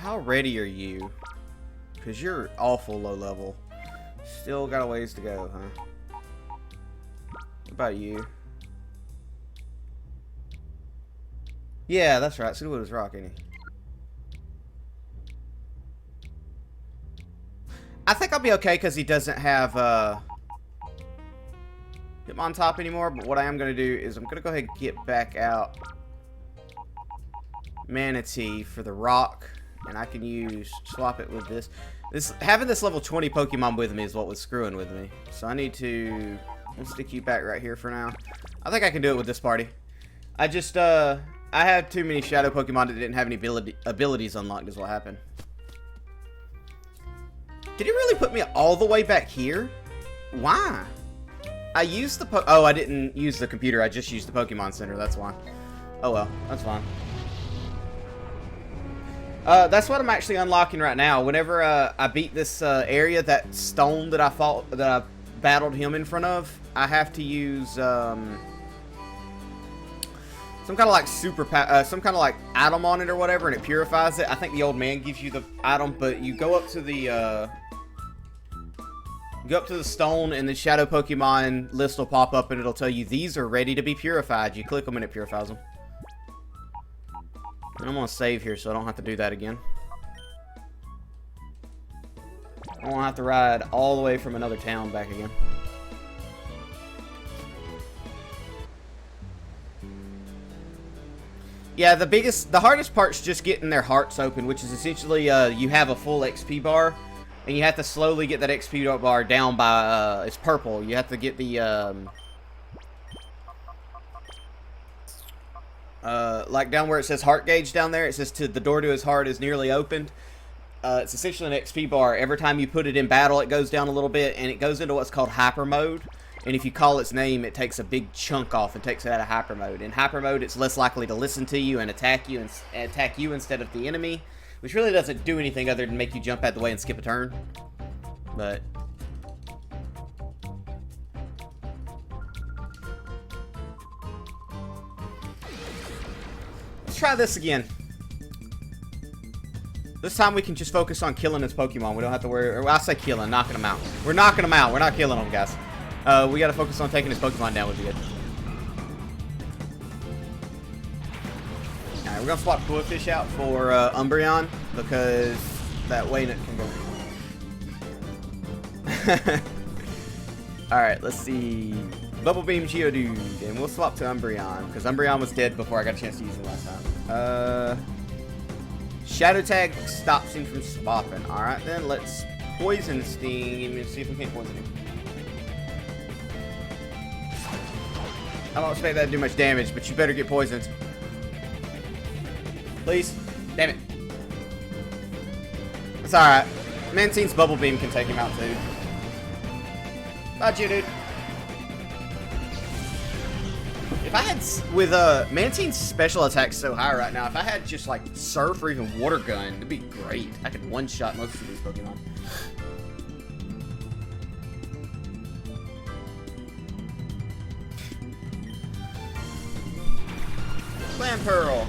How ready are you? Because you're awful low level. Still got a ways to go, huh? What about you? Yeah, that's right. Cedarwood was rock, ain't he? I think I'll be okay because he doesn't have him on top anymore. But what I am going to do is I'm going to go ahead and get back out Manatee for the rock. And I can swap it with this. Having this level 20 Pokemon with me is what was screwing with me. So I need to... I'll stick you back right here for now. I think I can do it with this party. I just, I had too many Shadow Pokemon that didn't have any abilities unlocked is what happened. Did he really put me all the way back here? Why? I used the oh, I didn't use the computer. I just used the Pokemon Center. That's why. Oh well, that's fine. That's what I'm actually unlocking right now. Whenever I beat this area, that stone that I battled him in front of, I have to use some kind of like some kind of like item on it or whatever, and it purifies it. I think the old man gives you the item, but you go up to the stone, and the Shadow Pokemon list will pop up, and it'll tell you these are ready to be purified. You click them, and it purifies them. And I'm gonna save here so I don't have to do that again. I won't have to ride all the way from another town back again. Yeah, the hardest part's just getting their hearts open, which is essentially you have a full XP bar, and you have to slowly get that XP bar down by it's purple. You have to get the like down where it says heart gauge down there. It says the door to his heart is nearly opened. It's essentially an XP bar. Every time you put it in battle, it goes down a little bit, and it goes into what's called hyper mode. And if you call its name, it takes a big chunk off and takes it out of hyper mode. In hyper mode, it's less likely to listen to you and attack you instead of the enemy, which really doesn't do anything other than make you jump out of the way and skip a turn. But let's try this again. This time we can just focus on killing his Pokemon. We don't have to worry, or I say killing, knocking them out. We're knocking them out. We're not killing them, guys. We gotta focus on taking his Pokemon down would be good. Alright, we're gonna swap Quillfish out for Umbreon, because that way it can go. Alright, let's see. Bubble Beam Geodude, and we'll swap to Umbreon, because Umbreon was dead before I got a chance to use it last time. Shadow Tag stops him from swapping. Alright then, let's Poison Sting him and see if we can't poison him. I don't expect that to do much damage, but you better get poisoned. Please. Damn it. It's alright. Mantine's Bubble Beam can take him out too. Bye, Geodude. If I had, with Mantine's special attack so high right now, if I had just like Surf or even Water Gun, it'd be great. I could one-shot most of these Pokemon. Pearl.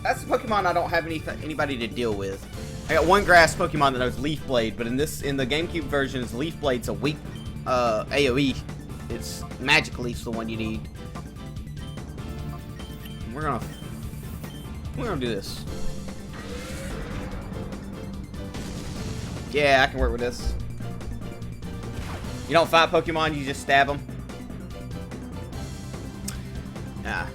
That's a Pokemon I don't have anybody to deal with. I got one grass Pokemon that knows Leaf Blade, but in the GameCube version, Leaf Blade's a weak AoE. It's Magic Leaf's the one you need. We're gonna do this. Yeah, I can work with this. You don't fight Pokemon, you just stab them. Nah.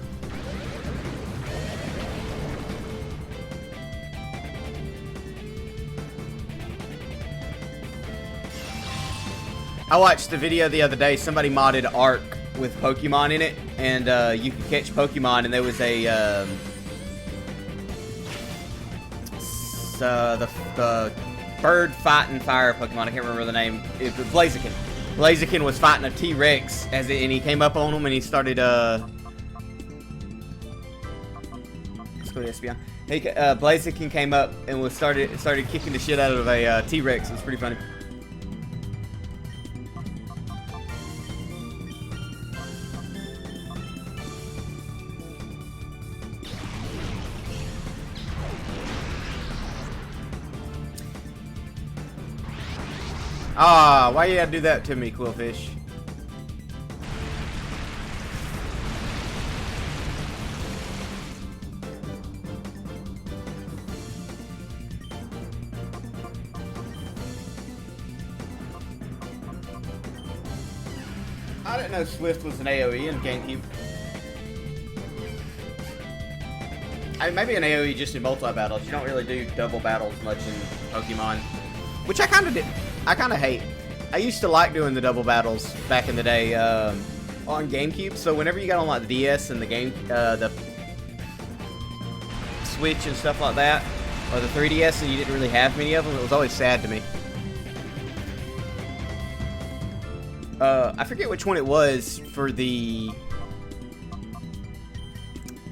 I watched the video the other day. Somebody modded Arc with Pokemon in it, and you could catch Pokemon, and there was a the bird fighting fire Pokemon. I can't remember the name. It was Blaziken. Blaziken was fighting a T-Rex and he came up on him and he started let's go to Espeon. Blaziken came up and started kicking the shit out of a T-Rex. It was pretty funny. Ah, why you gotta do that to me, Quillfish? I didn't know Swift was an AoE in GameCube. I mean, maybe an AoE just in multi-battles. You don't really do double battles much in Pokemon. Which I kind of did. I kind of hate. I used to like doing the double battles back in the day on GameCube. So whenever you got on like the DS and the Switch and stuff like that, or the 3DS, and you didn't really have many of them, it was always sad to me. I forget which one it was for the...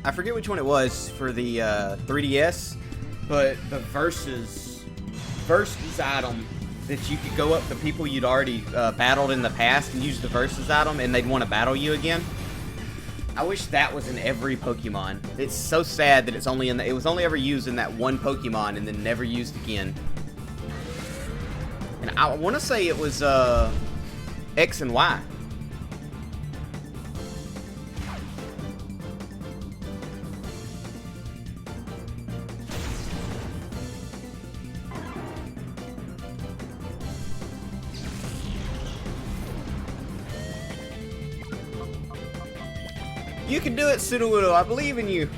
3DS, but the versus item that you could go up to people you'd already battled in the past and use the versus item, and they'd want to battle you again. I wish that was in every Pokemon. It's so sad that it's only in it was only ever used in that one Pokemon and then never used again. And I want to say it was X and Y. You can do it, Sudowoodo. I believe in you.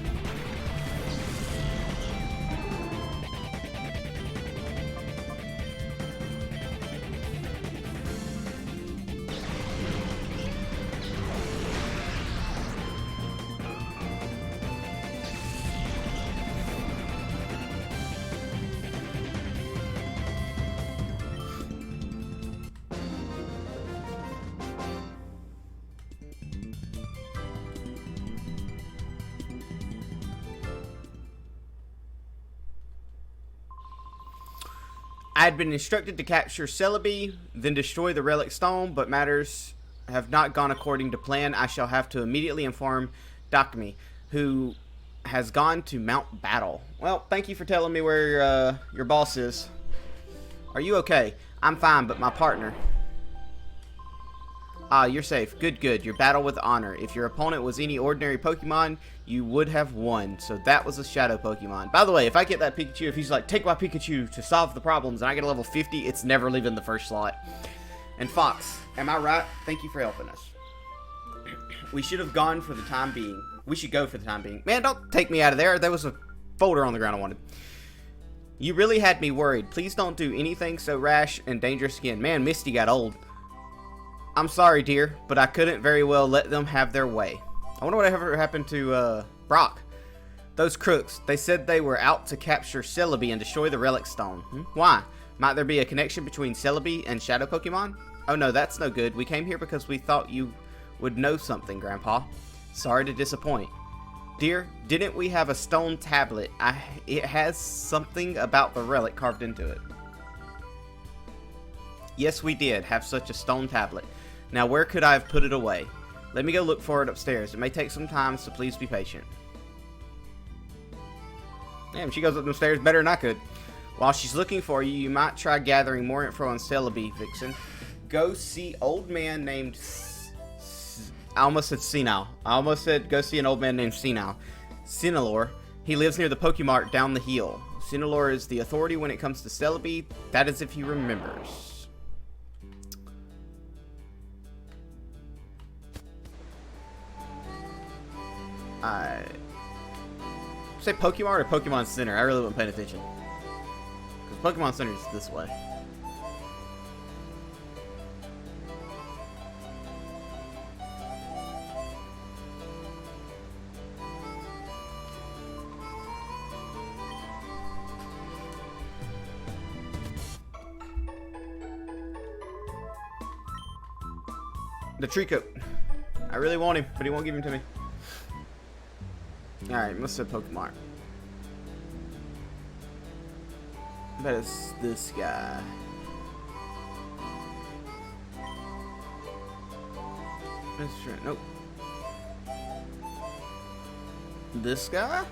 I had been instructed to capture Celebi, then destroy the relic stone, but matters have not gone according to plan. I shall have to immediately inform Dakami, who has gone to Mount Battle. Well, thank you for telling me where your boss is. Are you okay? I'm fine, but my partner... Ah, you're safe. Good, good. Your battle with honor. If your opponent was any ordinary Pokemon, you would have won. So that was a Shadow Pokemon. By the way, if I get that Pikachu, if he's like, take my Pikachu to solve the problems, and I get a level 50, it's never leaving the first slot. And Fox, am I right? Thank you for helping us. We should have gone for the time being. We should go for the time being. Man, don't take me out of there. There was a folder on the ground I wanted. You really had me worried. Please don't do anything so rash and dangerous again. Man, Misty got old. I'm sorry, dear, but I couldn't very well let them have their way. I wonder whatever happened to Brock. Those crooks, they said they were out to capture Celebi and destroy the relic stone. Why? Might there be a connection between Celebi and Shadow Pokemon? Oh no, that's no good. We came here because we thought you would know something, Grandpa. Sorry to disappoint. Dear, didn't we have a stone tablet? It has something about the relic carved into it. Yes, we did have such a stone tablet. Now, where could I have put it away? Let me go look for it upstairs. It may take some time, so please be patient. Damn, she goes up the stairs better than I could. While she's looking for you, you might try gathering more info on Celebi, Vixen. Go see old man named... I almost said Senile. I almost said go see an old man named Senile. Sinalor. He lives near the Pokemart down the hill. Sinalor is the authority when it comes to Celebi. That is if he remembers. Say Pokemon or Pokemon Center? I really wasn't paying attention. Because Pokemon Center is this way. The Trico. I really want him, but he won't give him to me. Alright, let's say Pokemon. I bet it's this guy. Nope. This guy?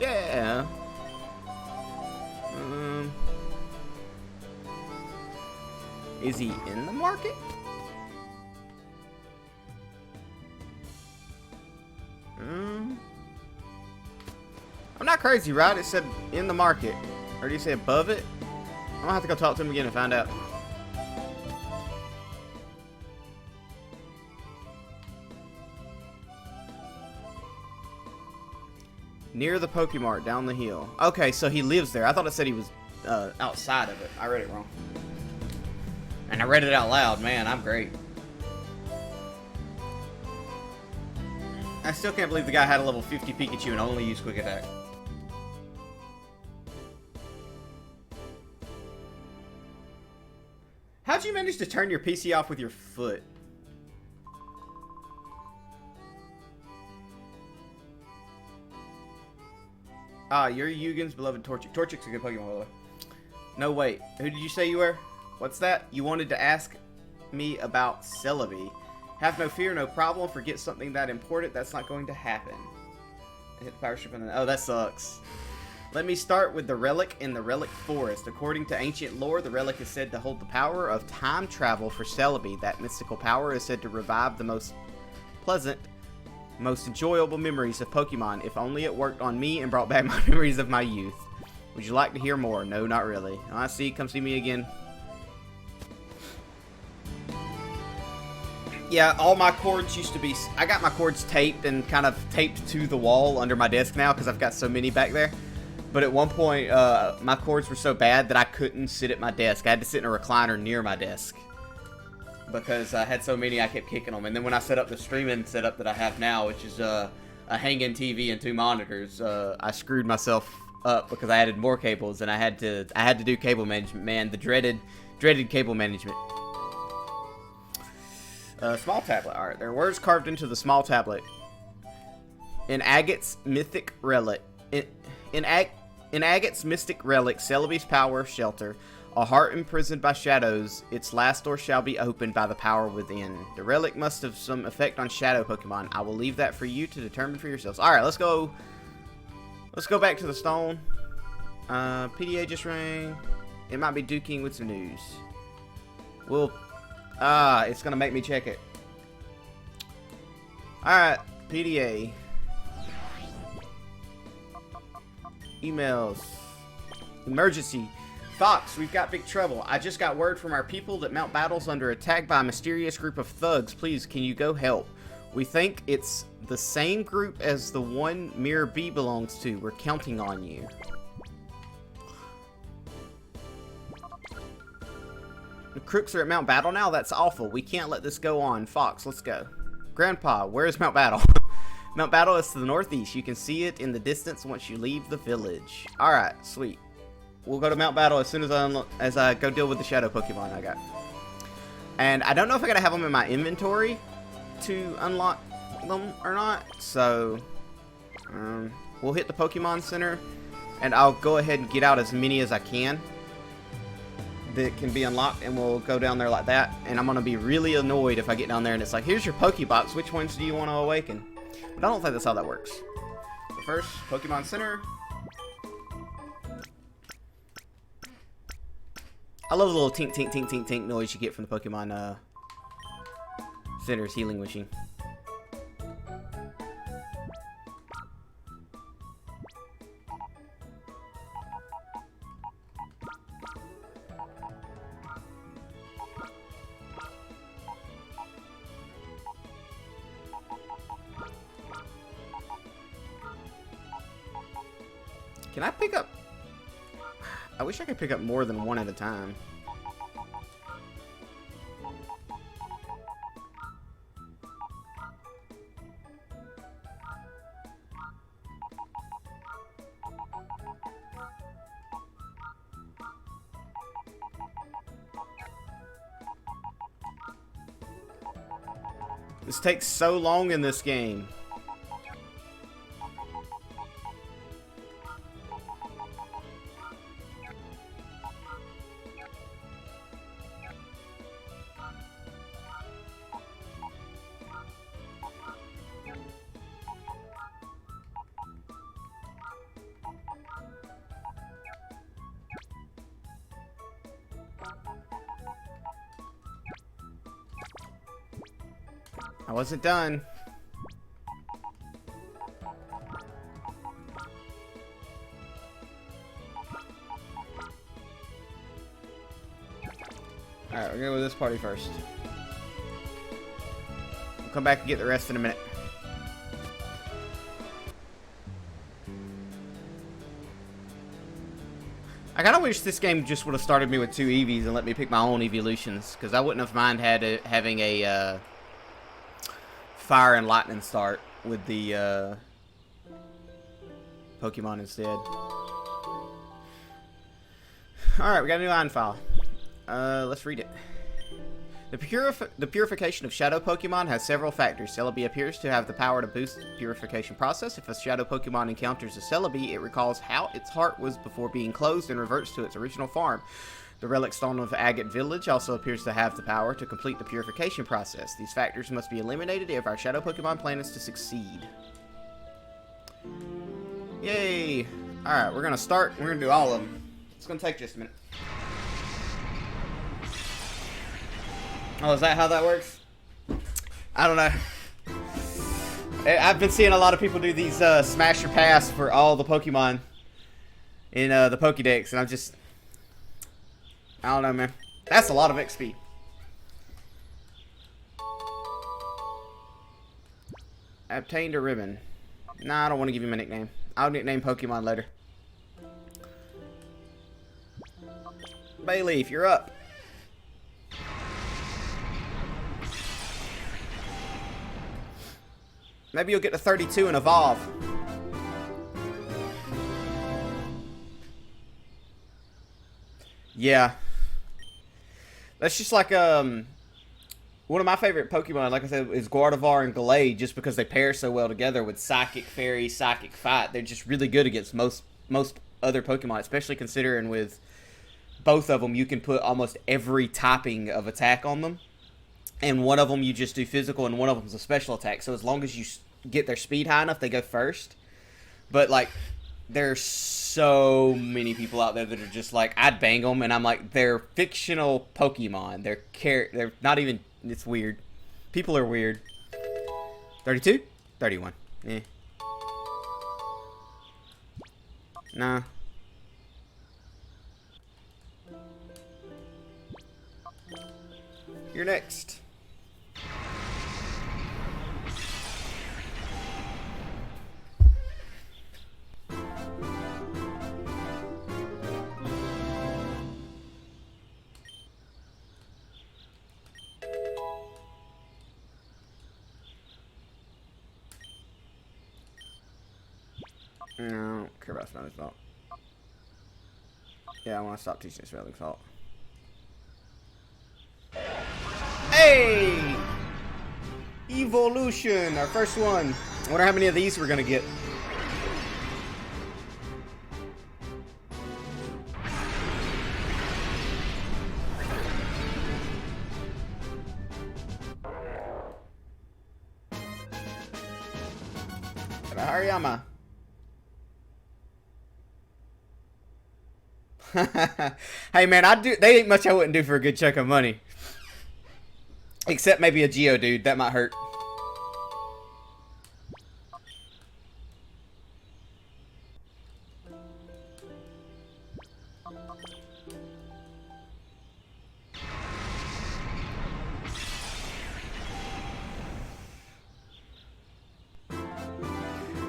Yeah. Is he in the market? I'm not crazy, right? It said in the market. Or did he say above it? I'm gonna have to go talk to him again and find out. Near the Pokemart, down the hill. Okay, so he lives there. I thought it said he was outside of it. I read it wrong. And I read it out loud. Man, I'm great. I still can't believe the guy had a level 50 Pikachu and only used Quick Attack. How'd you manage to turn your PC off with your foot? Ah, you're Yugen's beloved Torchic. Torchic's a good Pokemon, by the way. No, wait. Who did you say you were? What's that? You wanted to ask me about Celebi. Have no fear, no problem. Forget something that important. That's not going to happen. I hit the power strip and then... Oh, that sucks. Let me start with the relic in the relic forest. According to ancient lore, the relic is said to hold the power of time travel for Celebi. That mystical power is said to revive the most pleasant, most enjoyable memories of Pokemon. If only it worked on me and brought back my memories of my youth. Would you like to hear more? No, not really. I see. Come see me again. Yeah, all my cords used to be... I got my cords taped and kind of taped to the wall under my desk now because I've got so many back there. But at one point, my cords were so bad that I couldn't sit at my desk. I had to sit in a recliner near my desk. Because I had so many, I kept kicking them. And then when I set up the streaming setup that I have now, which is a hanging TV and 2 monitors, I screwed myself up because I added more cables and I had to do cable management. Man, the dreaded cable management. Small tablet. Alright, there are words carved into the small tablet. In Agate's mythic relic. In Agate's mystic relic, Celebi's power shelter, a heart imprisoned by shadows, its last door shall be opened by the power within. The relic must have some effect on shadow Pokemon. I will leave that for you to determine for yourselves. Alright, let's go. Let's go back to the stone. PDA just rang. It might be Duking with some news. We'll... it's gonna make me check it. Alright, PDA. Emails. Emergency. Fox, we've got big trouble. I just got word from our people that Mount Battle's under attack by a mysterious group of thugs. Please, can you go help? We think it's the same group as the one Mirror B belongs to. We're counting on you. The crooks are at Mount Battle now? That's awful. We can't let this go on. Fox, let's go. Grandpa, where is Mount Battle? Mount Battle is to the northeast. You can see it in the distance once you leave the village. Alright, sweet. We'll go to Mount Battle as soon as I go deal with the shadow Pokemon I got. And I don't know if I gotta have them in my inventory to unlock them or not. So, we'll hit the Pokemon Center. And I'll go ahead and get out as many as I can that can be unlocked, and we'll go down there like that. And I'm gonna be really annoyed if I get down there and it's like, here's your Pokebox, which ones do you want to awaken? But I don't think that's how that works. But first, Pokemon Center. I love the little tink tink tink tink tink noise you get from the Pokemon Center's healing machine. Can I pick up... I wish I could pick up more than one at a time. This takes so long in this game. I wasn't done. Alright, we're gonna go with this party first. We'll come back and get the rest in a minute. I kind of wish this game just would have started me with 2 Eevees and let me pick my own evolutions, because I wouldn't have minded having a fire and lightning start with the Pokemon instead. Alright, we got a new line file. Let's read it. The purification of shadow Pokemon has several factors. Celebi appears to have the power to boost the purification process. If a shadow Pokemon encounters a Celebi, it recalls how its heart was before being closed and reverts to its original form. The Relic Stone of Agate Village also appears to have the power to complete the purification process. These factors must be eliminated if our shadow Pokemon plan is to succeed. Yay! Alright, we're gonna start. We're gonna do all of them. It's gonna take just a minute. Oh, is that how that works? I don't know. I've been seeing a lot of people do these smash or pass for all the Pokemon in the Pokédex, and I don't know, man. That's a lot of XP. I obtained a ribbon. Nah, I don't want to give him a nickname. I'll nickname Pokemon later. Bayleaf, you're up. Maybe you'll get to 32 and evolve. Yeah. That's just like, one of my favorite Pokemon, like I said, is Gardevoir and Gallade, just because they pair so well together with Psychic Fairy, Psychic Fight. They're just really good against most other Pokemon, especially considering with both of them, you can put almost every typing of attack on them. And one of them you just do physical, and one of them is a special attack. So as long as you get their speed high enough, they go first. But, like, there's so many people out there that are just like, I'd bang them, and I'm like, they're fictional Pokemon. They're not even, it's weird. People are weird. 32? 31. Eh. Nah. You're next. No, I don't care about Smelling Salt. Yeah, I want to stop teaching Smelling Salt. Hey! Evolution! Our first one. I wonder how many of these we're going to get. Hariyama. Hey man, they ain't much I wouldn't do for a good chunk of money. Except maybe a Geodude, that might hurt.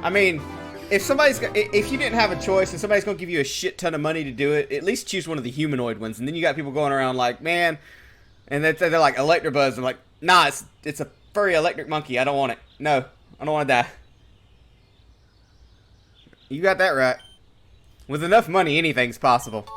I mean, if you didn't have a choice and somebody's gonna give you a shit ton of money to do it, at least choose one of the humanoid ones. And then you got people going around like, man, and they're like Electabuzz. I'm like, nah, it's a furry electric monkey. I don't want it. No, I don't want to die. You got that right. With enough money, anything's possible.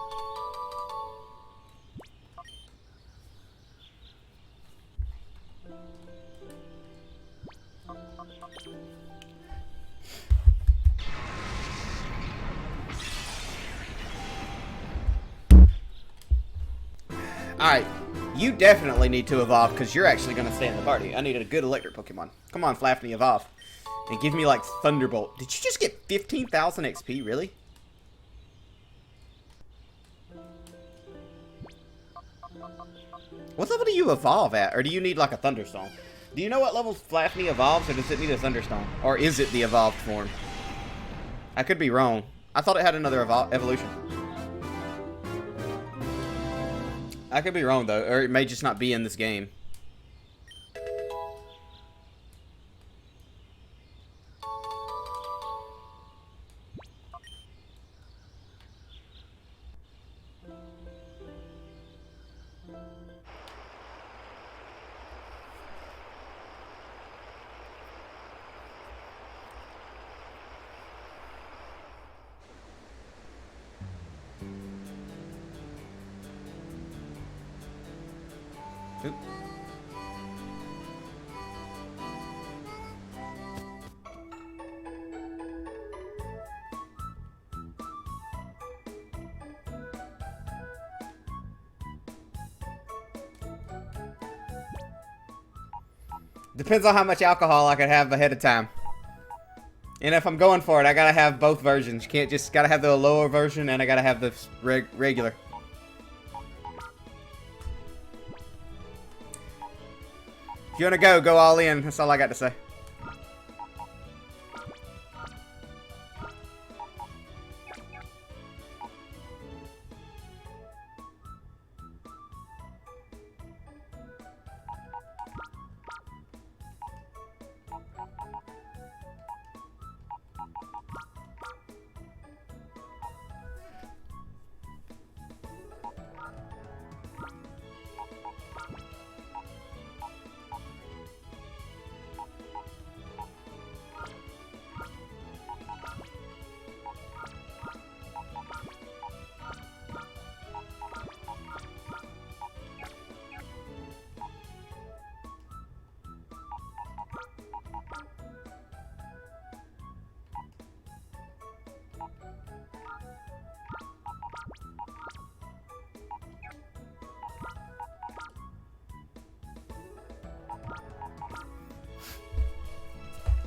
Alright, you definitely need to evolve because you're actually going to stay in the party. I needed a good electric Pokemon. Come on, Flafney, evolve. And give me, like, Thunderbolt. Did you just get 15,000 XP, really? What level do you evolve at? Or do you need, like, a Thunderstone? Do you know what level Flafney evolves, or does it need a Thunderstone? Or is it the evolved form? I could be wrong. I thought it had another evolution. I could be wrong, though. Or it may just not be in this game. Oop. Depends on how much alcohol I could have ahead of time. And if I'm going for it, I gotta have both versions. You can't just gotta have the lower version, and I gotta have the regular. If you wanna go all in. That's all I got to say.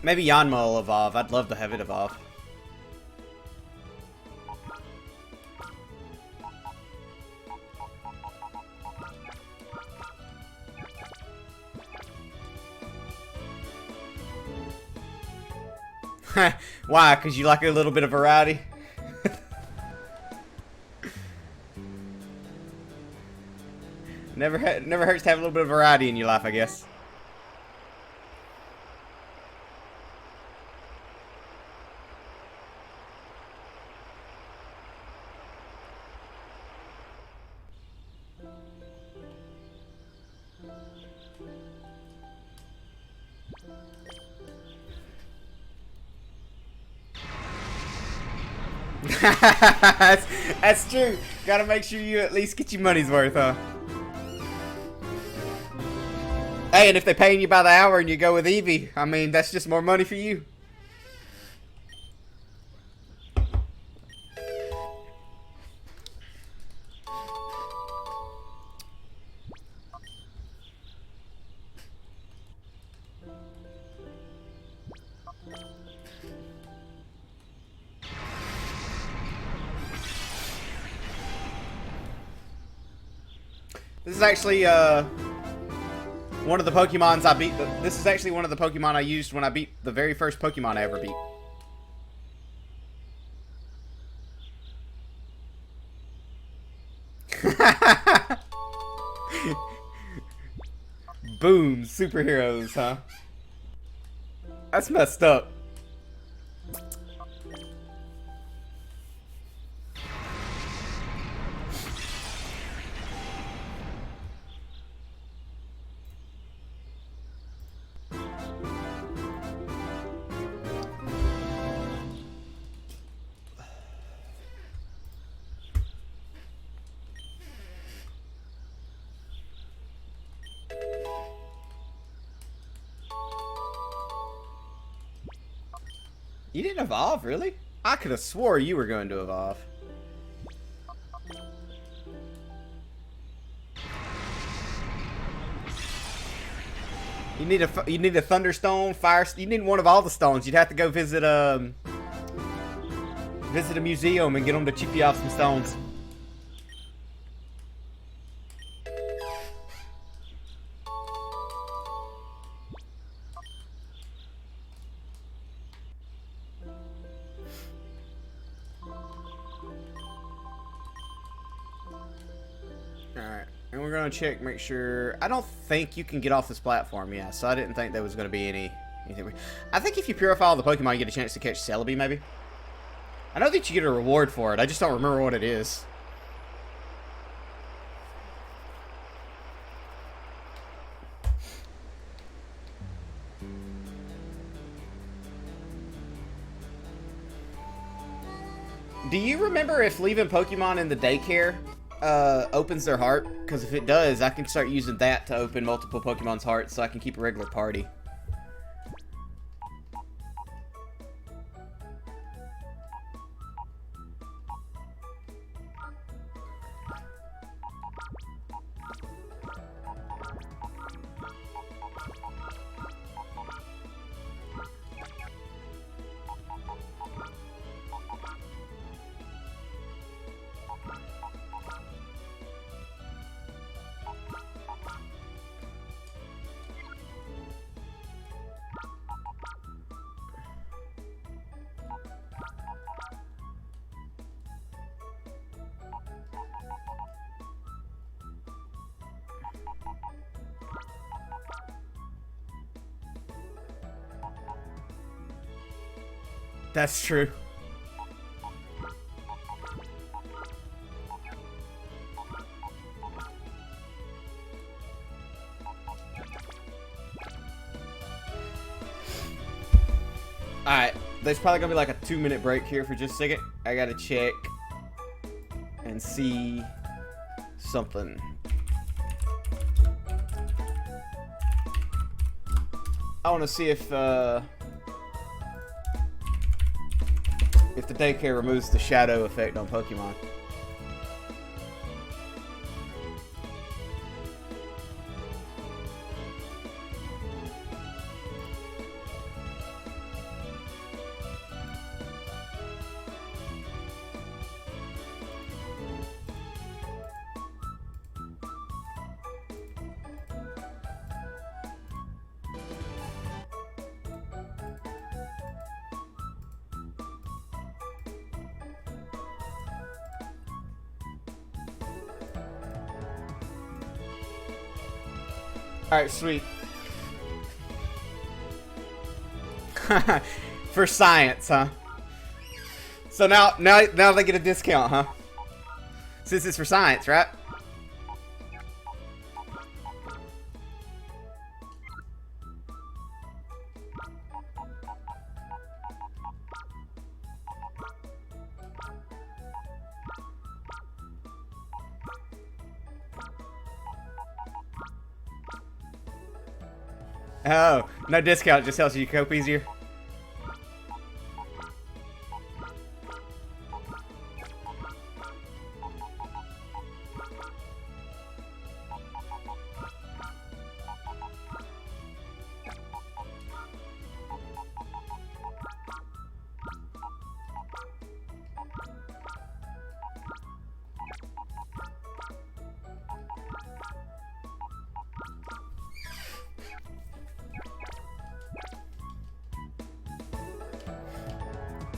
Maybe Yanma will evolve. I'd love to have it evolve. Why? Because you like a little bit of variety? Never hurts to have a little bit of variety in your life, I guess. That's true. Gotta make sure you at least get your money's worth, huh? Hey, and if they're paying you by the hour and you go with Eevee, I mean, that's just more money for you. This is actually one of the Pokemons I beat. This is actually one of the Pokemon I used when I beat the very first Pokemon I ever beat. Boom, superheroes, huh? That's messed up. You didn't evolve, really? I could have swore you were going to evolve. You need a Thunderstone, Fire. You need one of all the stones. You'd have to go visit a museum and get them to chip you off some stones. we're gonna check, make sure. I don't think you can get off this platform, yeah. So I didn't think there was gonna be anything. I think if you purify all the Pokemon, you get a chance to catch Celebi, maybe. I know that you get a reward for it. I just don't remember what it is. Do you remember if leaving Pokemon in the daycare opens their heart? Because if it does, I can start using that to open multiple Pokemon's hearts so I can keep a regular party. That's true. Alright, there's probably gonna be like a 2-minute break here for just a second. I gotta check and see something. I wanna see if the daycare removes the shadow effect on Pokemon. Alright, sweet. For science, huh? So now they get a discount, huh? Since it's for science, right? Oh, no discount, just helps you cope easier.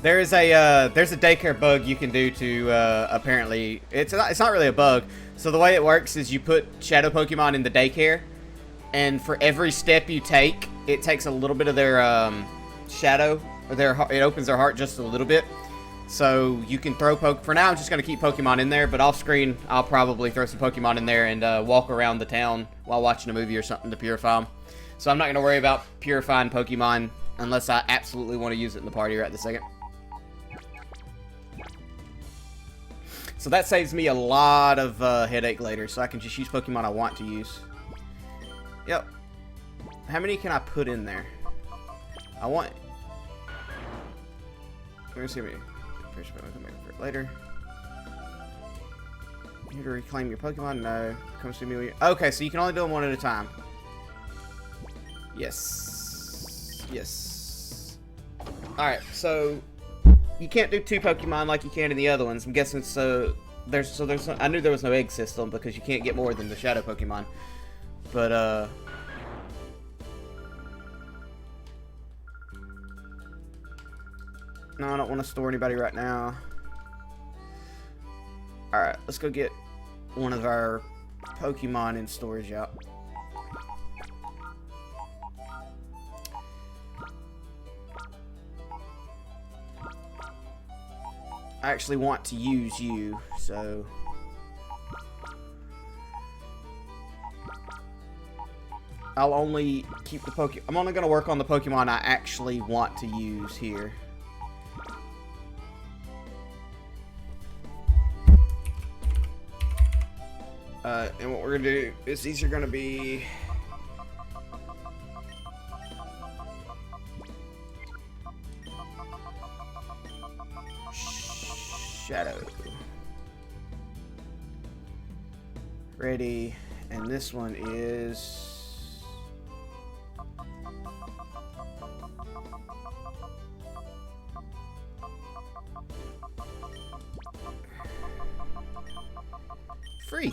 There's a daycare bug you can do to apparently it's not really a bug. So the way it works is you put shadow Pokemon in the daycare, and for every step you take, it takes a little bit of their shadow, or it opens their heart just a little bit. So you can throw for now I'm just gonna keep Pokemon in there, but off screen I'll probably throw some Pokemon in there and walk around the town while watching a movie or something to purify them. So I'm not gonna worry about purifying Pokemon unless I absolutely want to use it in the party right this second. So that saves me a lot of headache later, so I can just use Pokemon I want to use. Yep. How many can I put in there? I want... Let me see how many. Come back for it later. Here to reclaim your Pokemon? No. Comes to me when you... Okay, so you can only do them one at a time. Yes. Yes. Alright, so... You can't do 2 Pokemon like you can in the other ones. I'm guessing there's I knew there was no egg system because you can't get more than the shadow Pokemon. But no, I don't want to store anybody right now. Alright, let's go get one of our Pokemon in storage out. I actually want to use you, so I'll only keep the I'm only going to work on the Pokemon I actually want to use here. And what we're going to do is these are going to be Shadow. Ready. And this one is free.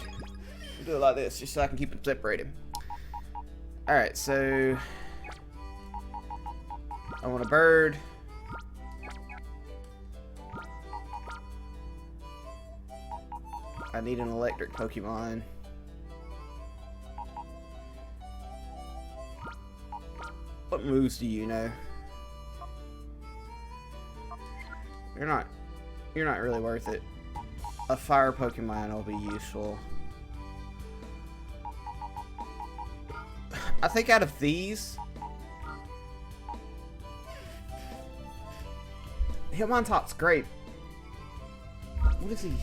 We'll do it like this just so I can keep them separated. Alright, so I want a bird. I need an electric Pokemon. What moves do you know? You're not really worth it. A fire Pokemon will be useful. I think out of these, Hitmontop's great. What is he?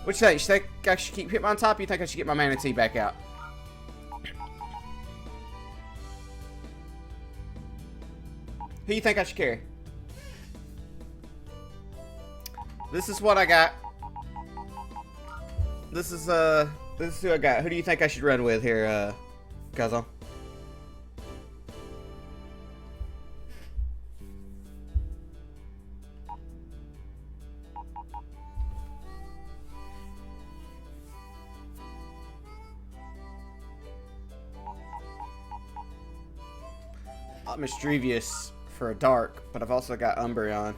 What you think? You think I should keep Hitmontop? You think I should get my Manatee back out? Who do you think I should carry? This is what I got. This is who I got. Who do you think I should run with here, Kazan? Mischievous for a dark, but I've also got Umbreon.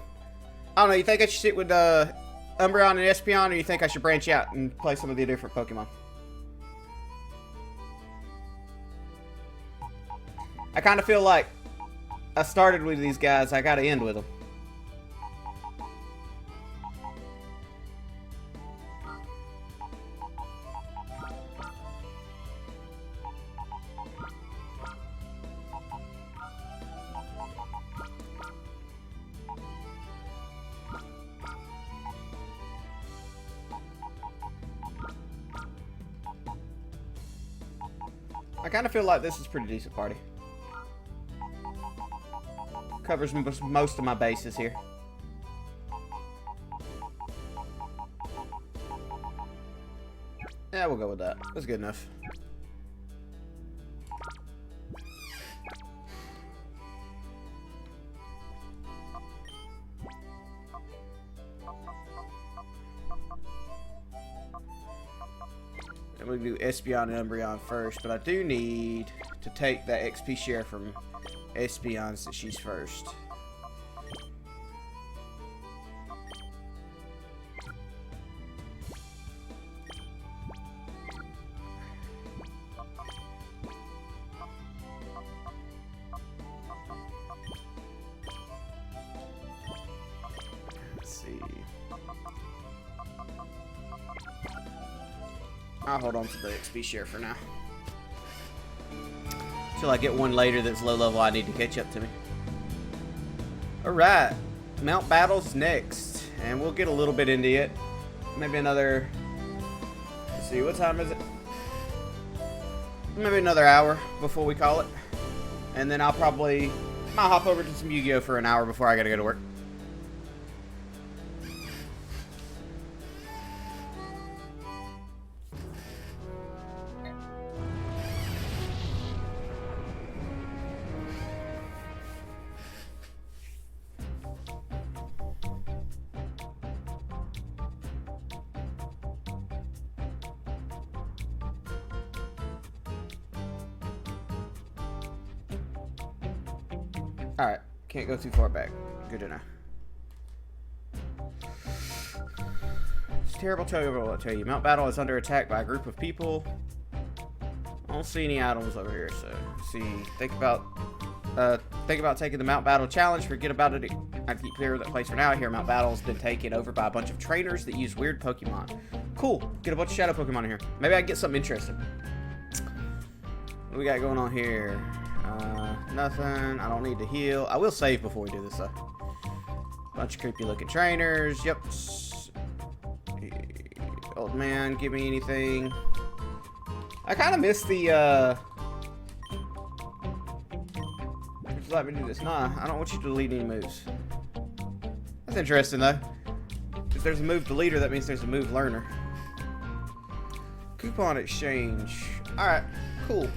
I don't know, you think I should sit with Umbreon and Espeon, or you think I should branch out and play some of the different Pokemon? I kind of feel like I started with these guys, I gotta end with them. I kind of feel like this is a pretty decent party. Covers most of my bases here. Yeah, we'll go with that. That's good enough. And we do Espeon and Umbreon first, but I do need to take that XP share from Espeon since she's first. Let's see. I'll hold on to the XP share for now. Till I get one later that's low level I need to catch up to me. Alright. Mount Battle's next. And we'll get a little bit into it. Maybe another... Let's see, what time is it? Maybe another hour before we call it. And then I'll hop over to some Yu-Gi-Oh! For an hour before I gotta go to work. Alright, can't go too far back. Good to know. terrible. Tell you what I'll tell you. Mount Battle is under attack by a group of people. I don't see any items over here, so see. Think about taking the Mount Battle challenge. Forget about it. I keep clear of that place for now. I hear Mount Battle's been taken over by a bunch of trainers that use weird Pokemon. Cool. Get a bunch of shadow Pokemon in here. Maybe I can get something interesting. What do we got going on here? Nothing. I don't need to heal. I will save before we do this, though. Bunch of creepy looking trainers. Yep. Old man, give me anything. I kind of miss the, Just let me do this. Nah, I don't want you to delete any moves. That's interesting, though. If there's a move deleter, that means there's a move learner. Coupon exchange. Alright, cool.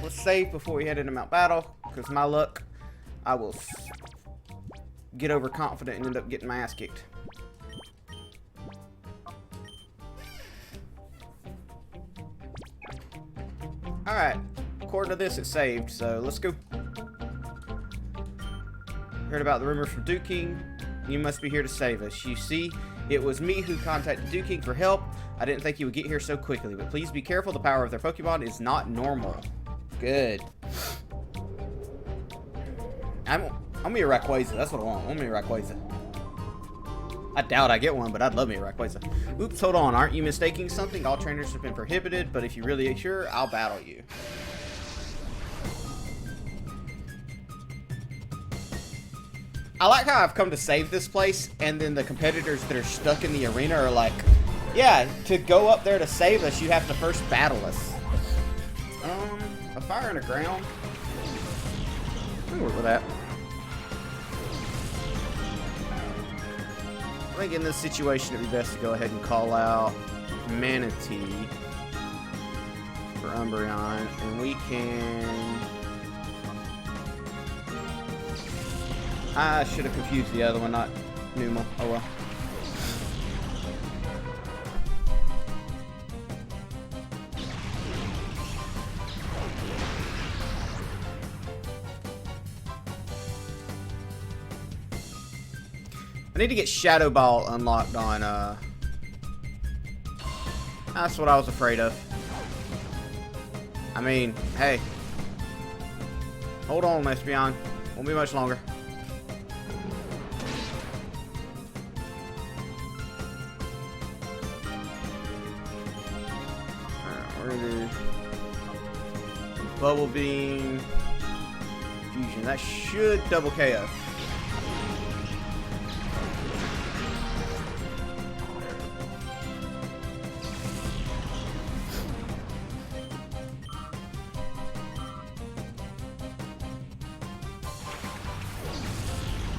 Let's save before we head into Mount Battle, because my luck, I will get overconfident and end up getting my ass kicked. Alright, according to this, it's saved, so let's go. Heard about the rumor from Duke King. You must be here to save us. You see, it was me who contacted Duke King for help. I didn't think he would get here so quickly, but please be careful. The power of their Pokemon is not normal. Good. I'm gonna be a Rayquaza. That's what I want. I want me a Rayquaza. I doubt I get one, but I'd love me a Rayquaza. Oops, hold on. Aren't you mistaking something? All trainers have been prohibited, but if you really are sure, I'll battle you. I like how I've come to save this place, and then the competitors that are stuck in the arena are like, yeah, to go up there to save us, you have to first battle us. A fire and a ground. We can work with that. I think in this situation it'd be best to go ahead and call out Manatee for Umbreon, and we can... I should have confused the other one, not Numel. Oh well. I need to get Shadow Ball unlocked on, That's what I was afraid of. I mean, hey. Hold on, Espeon. Won't be much longer. Alright, we're gonna do Bubble Beam Fusion. That should double KO.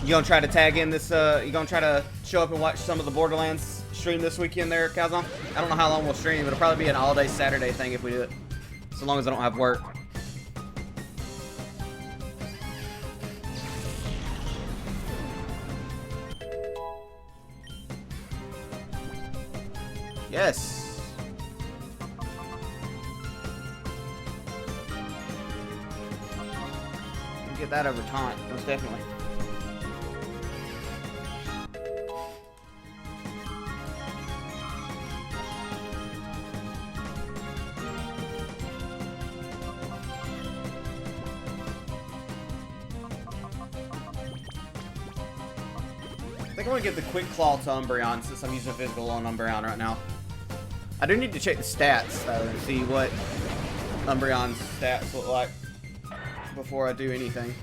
You gonna try to tag in this, you gonna try to show up and watch some of the Borderlands stream this weekend there, Calzone? I don't know how long we'll stream, but it'll probably be an all-day Saturday thing if we do it. So long as I don't have work. Yes! Get that over taunt, most definitely. I think I want to give the Quick Claw to Umbreon since I'm using a physical on Umbreon right now. I do need to check the stats though and see what Umbreon's stats look like before I do anything.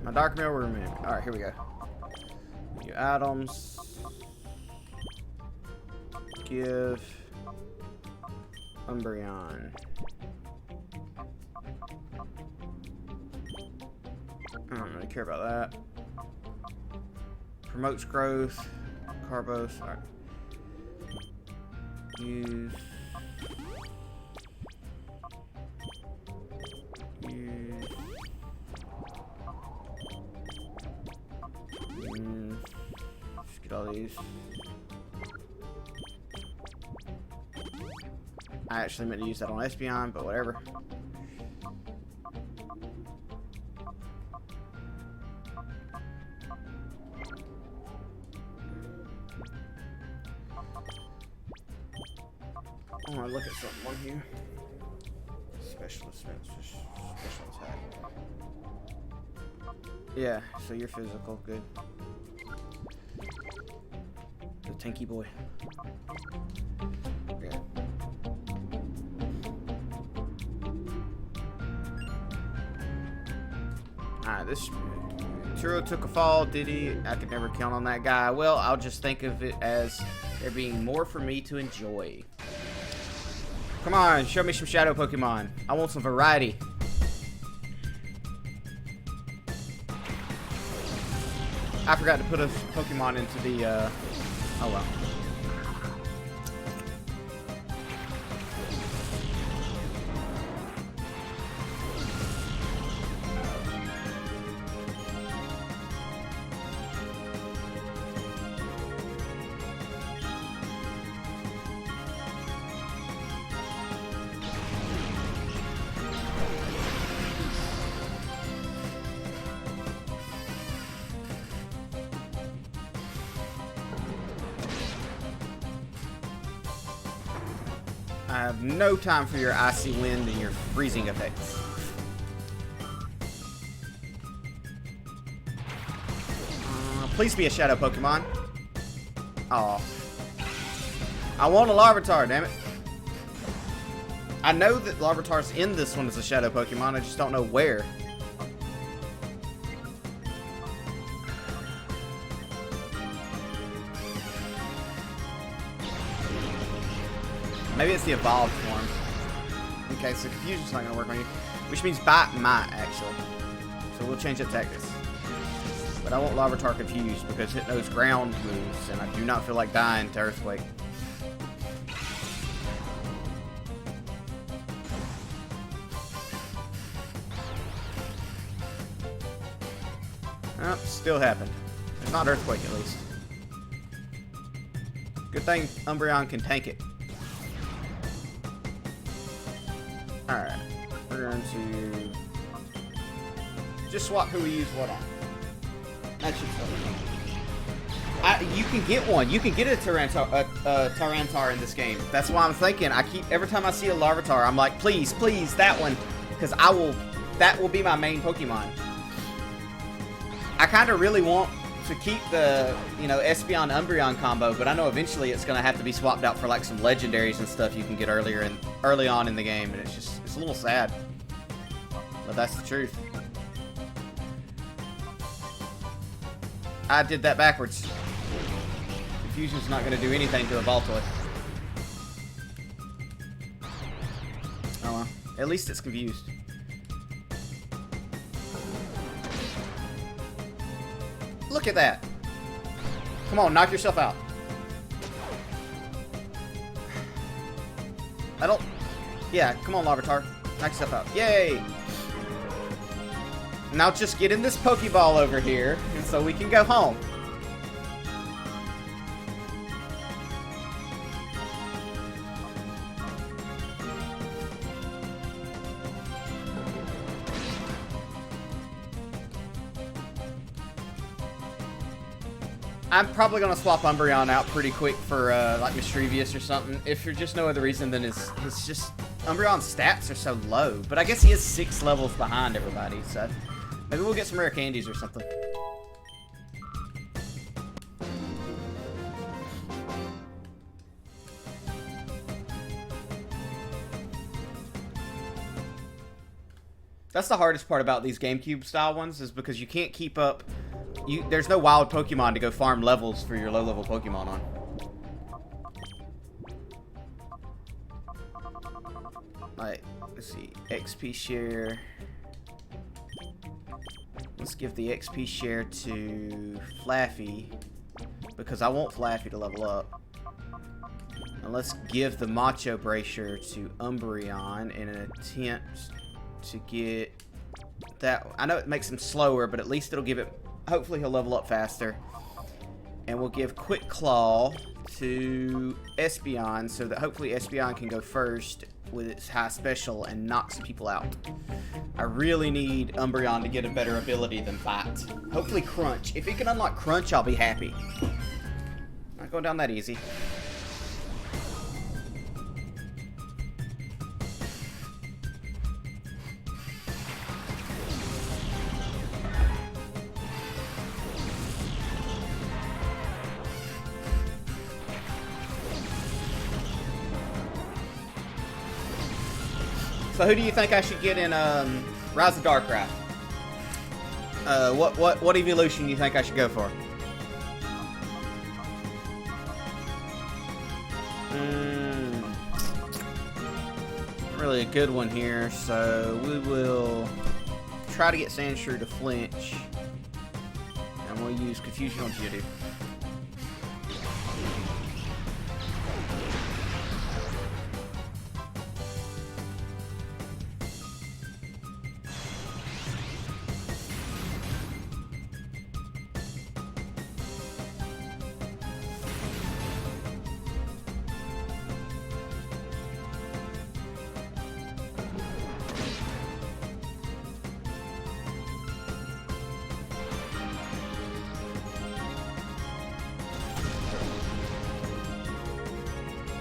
My Dark Mirror removed. Alright, here we go. New items. Give Umbreon. I don't really care about that. Promotes growth. Carbos. Alright. Use. all these. I actually meant to use that on Espeon, but whatever. I want to look at something on here. Specialist, special attack. Yeah, so you're physical, good. The tanky boy. Yeah. Alright, this Turo took a fall, did he? I could never count on that guy. Well, I'll just think of it as there being more for me to enjoy. Come on, show me some shadow Pokemon. I want some variety. I forgot to put a Pokemon into the, oh well. I have no time for your icy wind and your freezing effects. Please be a shadow Pokemon. Aw. I want a Larvitar, damn it. I know that Larvitar's in this one as a shadow Pokemon, I just don't know where. Maybe it's the evolved form. Okay, so Confusion's not gonna work on you. Which means Bite might, actually. So we'll change it to Tactus. But I want Larvitar confused because it knows ground moves, and I do not feel like dying to Earthquake. Oh, still happened. It's not Earthquake, at least. Good thing Umbreon can tank it. Alright, we're going to just swap who we use what on. That should tell you. You can get one. You can get a Tyranitar in this game. That's why I'm thinking. Every time I see a Larvitar, I'm like, please, please, that one, because that will be my main Pokemon. I kind of really want to keep the, Espeon Umbreon combo, but I know eventually it's gonna have to be swapped out for like some legendaries and stuff you can get early on in the game, and it's a little sad, but that's the truth. I did that backwards. Confusion's not gonna do anything to a Voltoy. Oh well, at least it's confused. Look at that. Come on, knock yourself out. Yeah, come on, Larvitar. Knock yourself out. Yay! Now just get in this Pokeball over here, and so we can go home. I'm probably going to swap Umbreon out pretty quick for, like, Mischievous or something. If for just no other reason than it's just... Umbreon's stats are so low. But I guess he is 6 levels behind everybody, so... Maybe we'll get some rare candies or something. That's the hardest part about these GameCube-style ones, is because you can't keep up... There's no wild Pokemon to go farm levels for your low-level Pokemon on. Like, let's see, XP share. Let's give the XP share to Flaffy, because I want Flaffy to level up. And let's give the Macho Bracer to Umbreon in an attempt to get that. I know it makes him slower, but at least it'll give it... Hopefully he'll level up faster. And we'll give Quick Claw to Espeon so that hopefully Espeon can go first with its high special and knock some people out. I really need Umbreon to get a better ability than Fight. Hopefully Crunch. If it can unlock Crunch, I'll be happy. Not going down that easy. So who do you think I should get in Rise of Darkrai? What evolution do you think I should go for? Not really a good one here, so we will try to get Sandshrew to flinch. And we'll use Confusion on Jidu.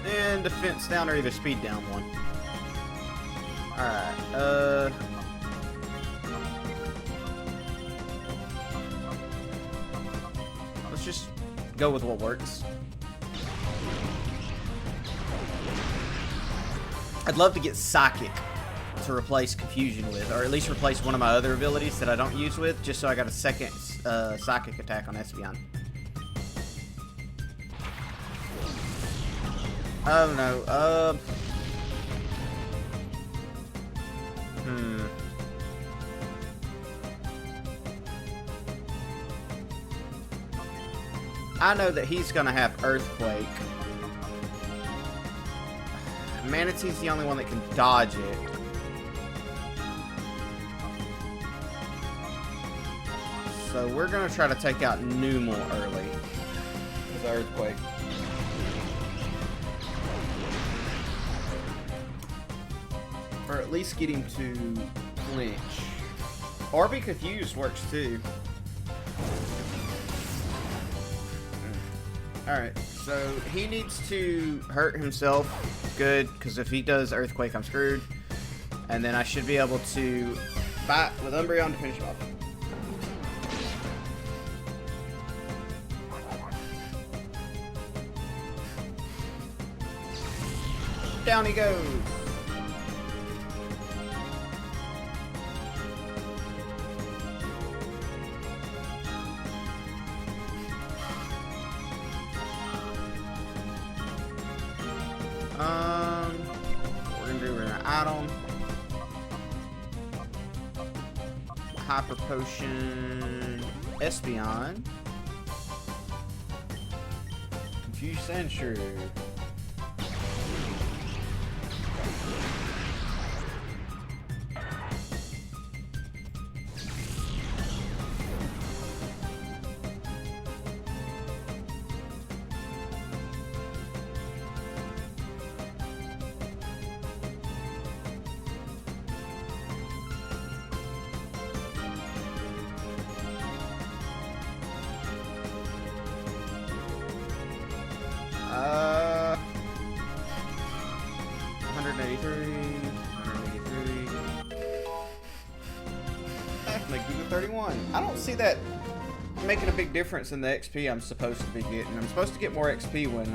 And defense down or either speed down one. Alright, let's just go with what works. I'd love to get Psychic to replace Confusion with, or at least replace one of my other abilities that I don't use with, just so I got a second Psychic attack on Espeon. Oh no, I know that he's gonna have Earthquake. Manatee's the only one that can dodge it. So we're gonna try to take out Numel early with Earthquake. Or at least get him to flinch. Or be confused works too. Alright, so he needs to hurt himself good, because if he does Earthquake, I'm screwed. And then I should be able to fight with Umbreon to finish him off. Down he goes. We're gonna add on Hyper Potion Espeon. Confuse Sandshrew. Uh, 183. That makes me go 31. I don't see that making a big difference in the XP I'm supposed to be getting. I'm supposed to get more XP when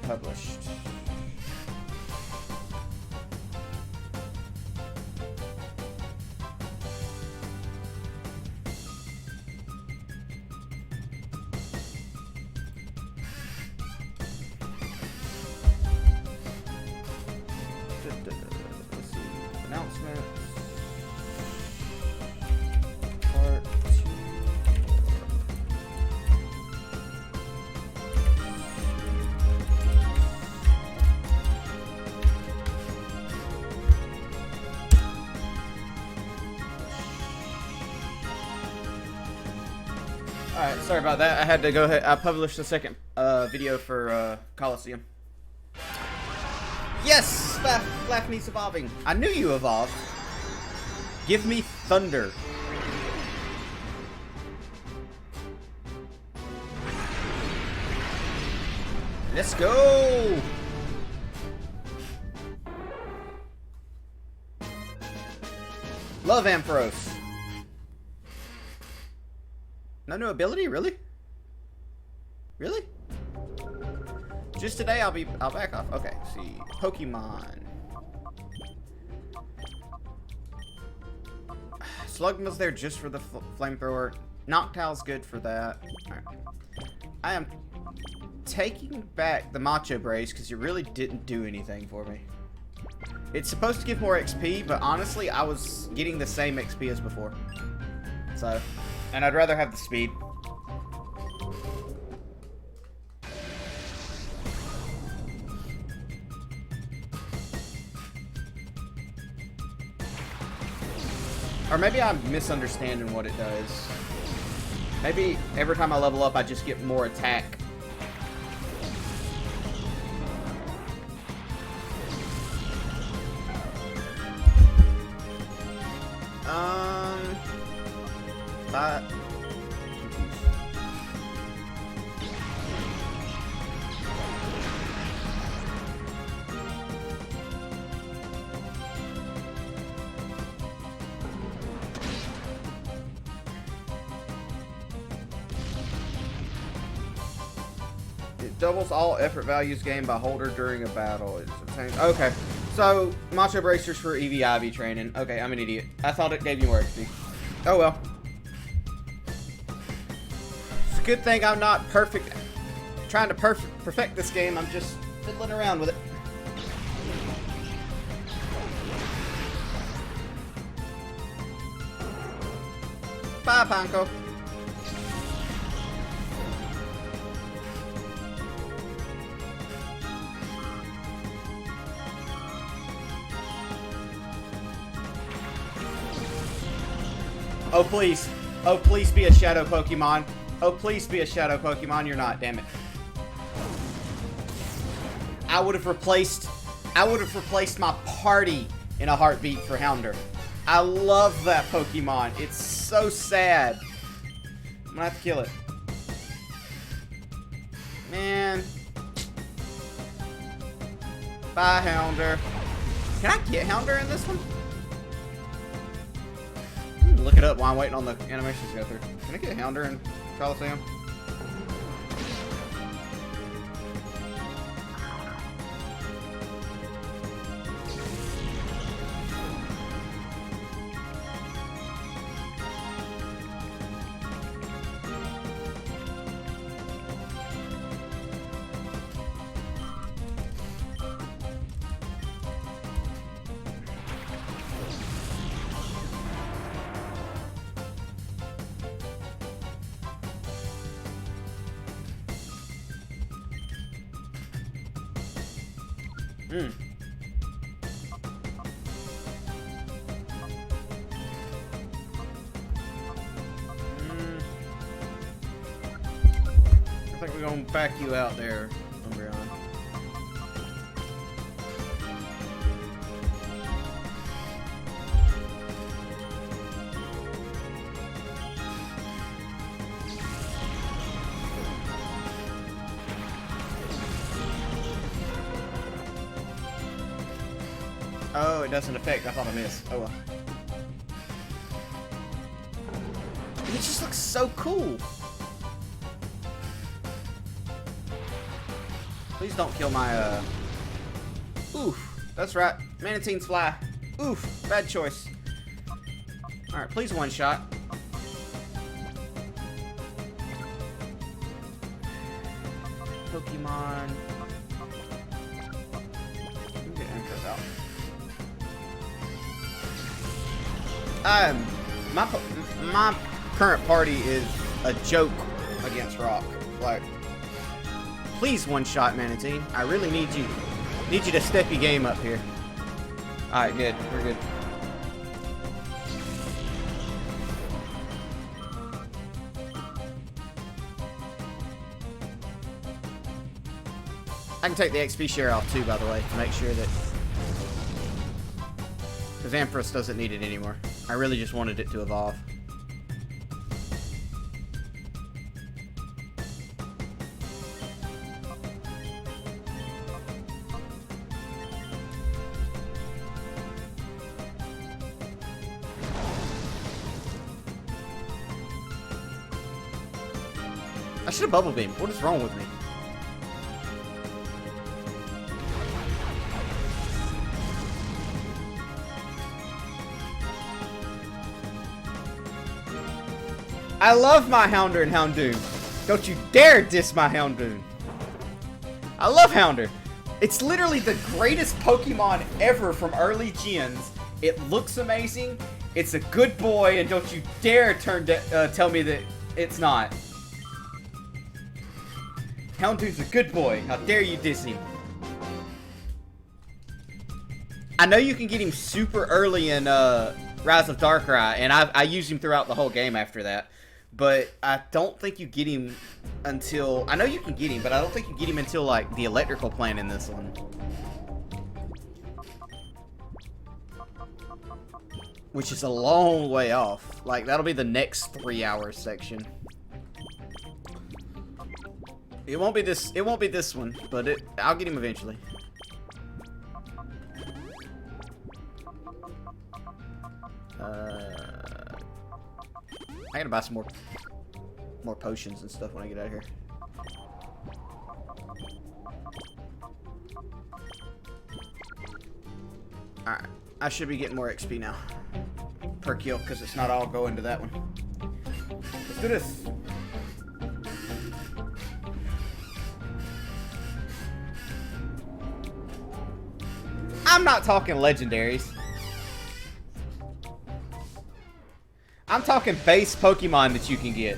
published. Let's see. Announcements. Part 2. Sorry about that. I had to go ahead. I published the second video for Colosseum. Yes! Flaffy's evolving. I knew you evolved. Give me thunder. Let's go! Love Ampharos. No new ability? Really? Really? Just today I'll back off. Okay, see. Pokemon. Slugma's there just for the flamethrower. Noctowl's good for that. Alright. I am taking back the Macho Brace because it really didn't do anything for me. It's supposed to give more XP, but honestly, I was getting the same XP as before. So, and I'd rather have the speed. Or maybe I'm misunderstanding what it does. Maybe every time I level up, I just get more attack. But it doubles all effort values gained by holder during a battle. Okay, so Macho Bracers for EV/IV training. Okay, I'm an idiot. I thought it gave you more XP. Oh well. It's a good thing I'm not perfect. Trying to perfect this game. I'm just fiddling around with it. Bye, Panko. Oh, please. Oh, please be a shadow Pokemon. Oh, please be a shadow Pokemon. You're not, damn it. I would have replaced my party in a heartbeat for Houndour. I love that Pokemon. It's so sad. I'm gonna have to kill it. Man. Bye, Houndour. Can I get Houndour in this one? Look it up while I'm waiting on the animations to go through. Can I get Houndour in Colosseum? I think we're gonna back you out there, Umbreon. Oh, it doesn't affect. I thought I missed. Oh well. It just looks so cool. Please don't kill my, Oof. That's right. Manateens fly. Oof. Bad choice. Alright, please one shot. Pokemon. Let me get Ampharos out. My current party is a joke against Rock. Like, please one-shot Manatee. I really need you. Need you to step your game up here. Alright, good. We're good. I can take the XP share off too, by the way, to make sure that... Because Ampharos doesn't need it anymore. I really just wanted it to evolve. I should have Bubble Beam. What is wrong with me? I love my Houndour and Houndoom. Don't you dare diss my Houndoom. I love Houndour. It's literally the greatest Pokemon ever from early gens. It looks amazing. It's a good boy, and don't you dare tell me that it's not. Houndoom's a good boy. How dare you diss him? I know you can get him super early in Rise of Darkrai, and I used him throughout the whole game after that. But I don't think you get him until... I know you can get him, but I don't think you get him until, like, the electrical plant in this one. Which is a long way off. Like, that'll be the next 3-hour section. It won't be this one, but I'll get him eventually. I gotta buy some more potions and stuff when I get out of here. Alright, I should be getting more XP now per kill, because it's not all going to that one. Let's do this. I'm not talking legendaries. I'm talking base Pokemon that you can get.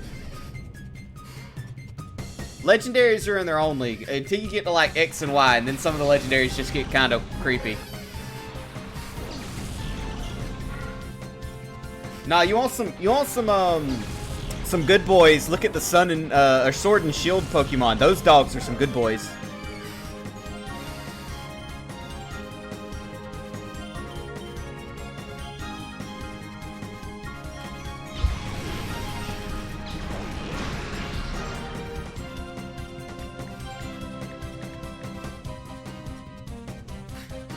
Legendaries are in their own league until you get to like X and Y, and then some of the legendaries just get kind of creepy. Nah, you want some good boys. Look at the Sun and or Sword and Shield Pokemon. Those dogs are some good boys.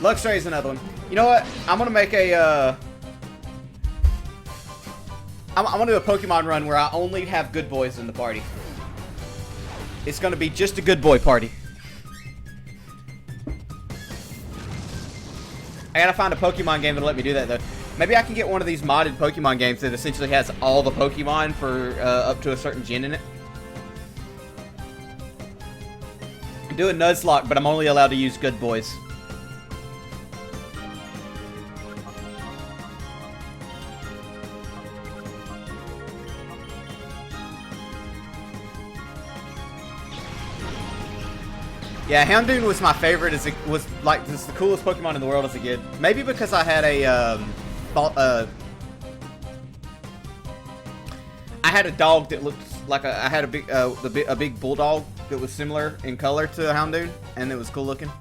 Luxray is another one. You know what? I'm gonna make a I'm gonna do a Pokemon run where I only have good boys in the party. It's gonna be just a good boy party. I gotta find a Pokemon game that'll let me do that though. Maybe I can get one of these modded Pokemon games that essentially has all the Pokemon for up to a certain gen in it. Do a Nuzlocke, but I'm only allowed to use good boys. Yeah, Houndoom was my favorite. Was like this the coolest Pokemon in the world as a kid. Maybe because I had a dog that looked like I had a big bulldog that was similar in color to Houndoom, and it was cool looking.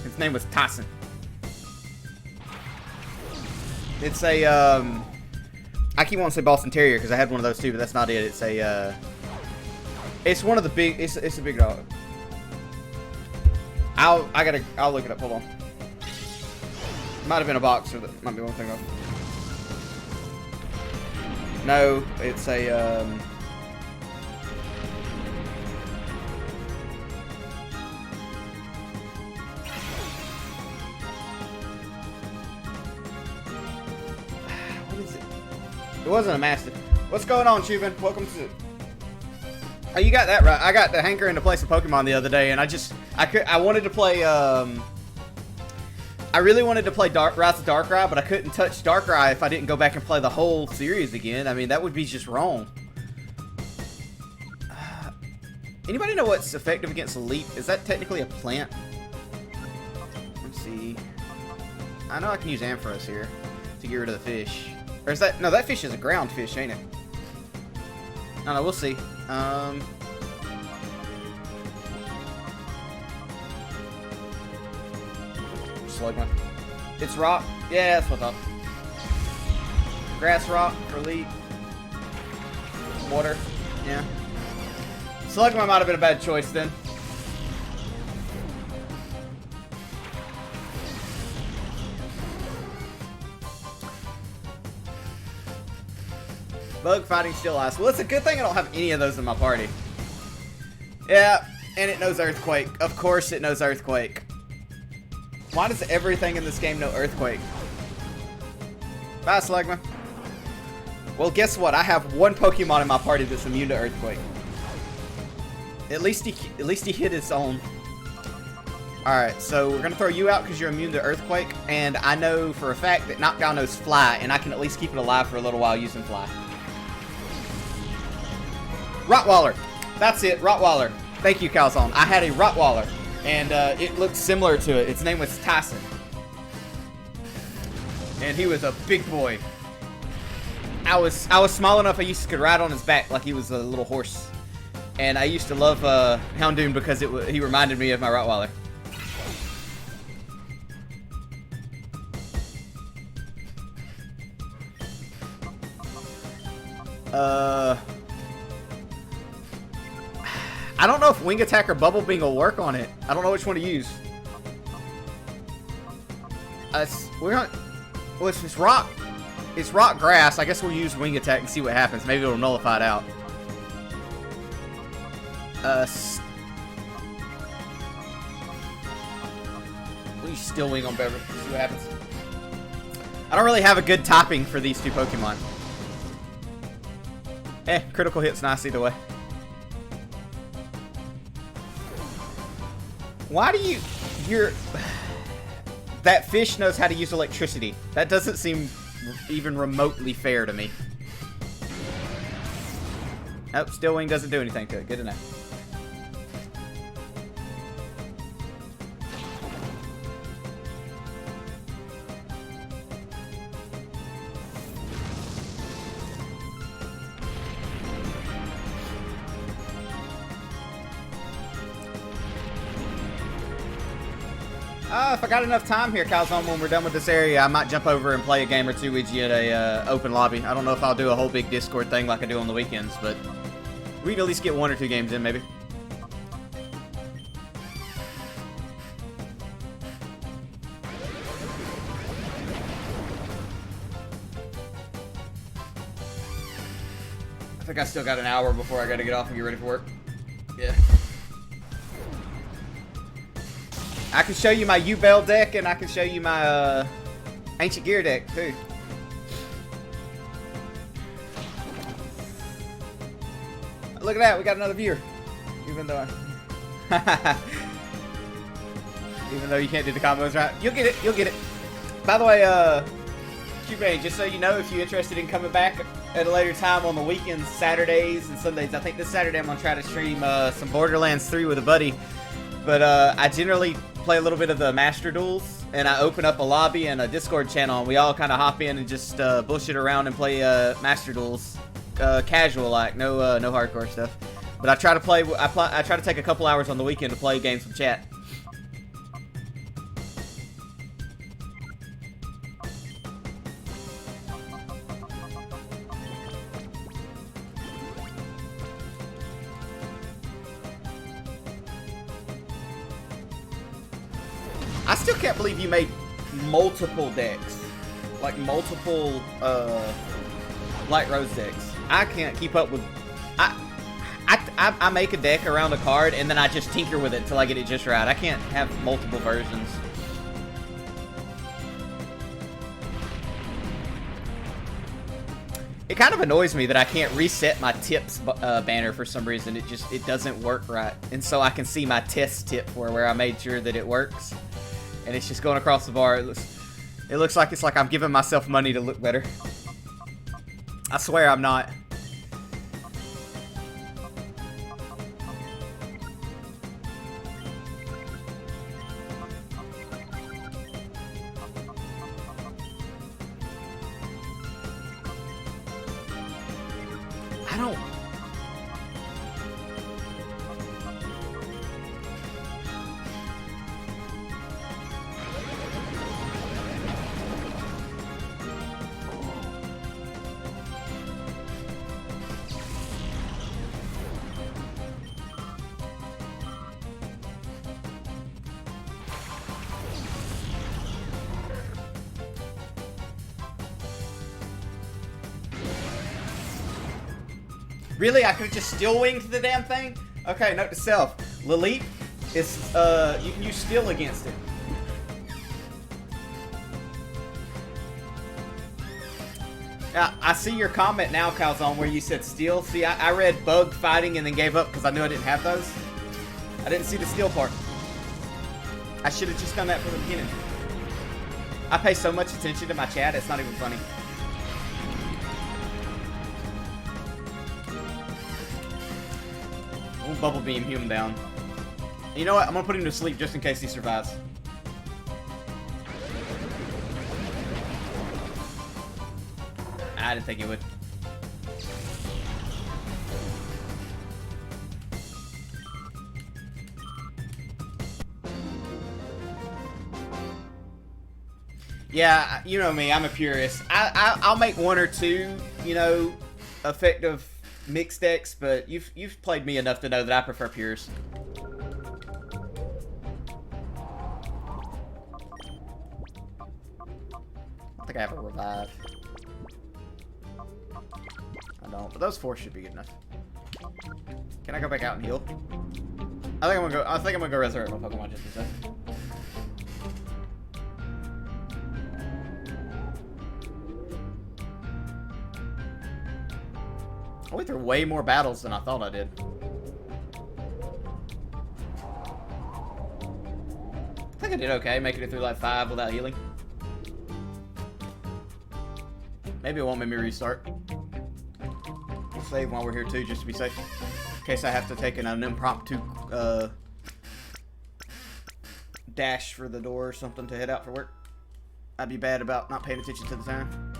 His name was Tyson. It's a I keep wanting to say Boston Terrier because I had one of those too, but that's not it. It's a it's one of the big. It's a big dog. I'll look it up. Hold on. Might have been a boxer. That might be one thing. No, it's a what is it? It wasn't a Mastiff. What's going on, Chubin? Welcome to. Oh, you got that right. I got the hankering to play some Pokemon the other day, and I wanted to play, I really wanted to play Rise of Darkrai, but I couldn't touch Darkrai if I didn't go back and play the whole series again. I mean, that would be just wrong. Anybody know what's effective against a leap? Is that technically a plant? Let's see. I know I can use Ampharos here to get rid of the fish. Or is that, no, that fish is a ground fish, ain't it? No, we'll see. Slugma. It's rock. Yeah, that's what I thought. Grass rock for lead. Water. Yeah. Slugma might have been a bad choice then. Bug fighting still ice. Well, it's a good thing I don't have any of those in my party. Yeah, and it knows Earthquake. Of course it knows Earthquake. Why does everything in this game know Earthquake? Bye, Slugma. Well, guess what? I have one Pokemon in my party that's immune to Earthquake. At least he hit his own. Alright, so we're gonna throw you out because you're immune to Earthquake, and I know for a fact that Knockdown knows Fly, and I can at least keep it alive for a little while using Fly. Rottweiler. That's it, Rottweiler. Thank you, Calzone. I had a Rottweiler, and it looked similar to it. Its name was Tyson. And he was a big boy. I was small enough I used to ride on his back like he was a little horse. And I used to love Houndoom because he reminded me of my Rottweiler. I don't know if Wing Attack or Bubble Beam will work on it. I don't know which one to use. Well, it's rock. It's rock grass. I guess we'll use Wing Attack and see what happens. Maybe it'll nullify it out. We'll use Steel Wing on Beverly. See what happens. I don't really have a good topping for these two Pokemon. Critical hit's nice either way. Why do that fish knows how to use electricity. That doesn't seem even remotely fair to me. Oh, Steel Wing doesn't do anything to it. Good enough. If I got enough time here, Calzone, when we're done with this area, I might jump over and play a game or two with you at a open lobby. I don't know if I'll do a whole big Discord thing like I do on the weekends, but we can at least get 1 or 2 games in, maybe. I think I still got an hour before I gotta get off and get ready for work. Yeah. I can show you my U-Bell deck, and I can show you my Ancient Gear deck, too. Look at that, we got another viewer. Even though you can't do the combos right. You'll get it, you'll get it. By the way, Cubane, just so you know, if you're interested in coming back at a later time on the weekends, Saturdays and Sundays, I think this Saturday I'm going to try to stream some Borderlands 3 with a buddy. But I generally play a little bit of the Master Duels, and I open up a lobby and a Discord channel, and we all kind of hop in and just bullshit around and play Master Duels, casual like, no hardcore stuff. But I try to play. I try to take a couple hours on the weekend to play games with chat. I still can't believe you made multiple decks. Like multiple Light Rose decks. I can't keep up with... I make a deck around a card and then I just tinker with it until I get it just right. I can't have multiple versions. It kind of annoys me that I can't reset my tips banner for some reason. It doesn't work right. And so I can see my test tip where I made sure that it works. And it's just going across the bar. It looks like I'm giving myself money to look better. I swear I'm not. I don't... Really? I could just steel winged the damn thing? Okay, note to self. Lilith is, you can use steel against it. I see your comment now, Calzone, where you said steel. See, I read bug fighting and then gave up because I knew I didn't have those. I didn't see the steel part. I should have just done that from the beginning. I pay so much attention to my chat, it's not even funny. We'll bubble beam him down. You know what? I'm gonna put him to sleep just in case he survives. I didn't think it would. Yeah, you know me, I'm a purist. I'll make one or two, you know, effective mixed decks, but you've played me enough to know that I prefer pures. I think I have a revive. I don't, but those 4 should be good enough. Can I go back out and heal? I think I'm gonna go resurrect my Pokemon just a sec. I went through way more battles than I thought I did. I think I did okay, making it through like 5 without healing. Maybe it won't make me restart. We'll save while we're here too, just to be safe. In case I have to take an impromptu dash for the door or something to head out for work. I'd be bad about not paying attention to the time.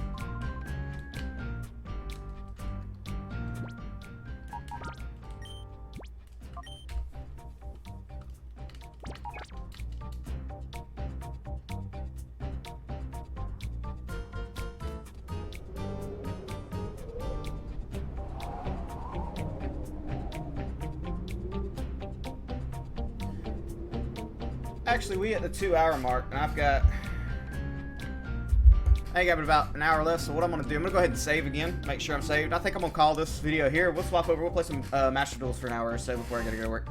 Actually, we hit the 2-hour mark, and I ain't got but about an hour left, so what I'm going to do, I'm going to go ahead and save again, make sure I'm saved. I think I'm going to call this video here. We'll swap over, we'll play some Master Duels for an hour or so before I gotta go to work.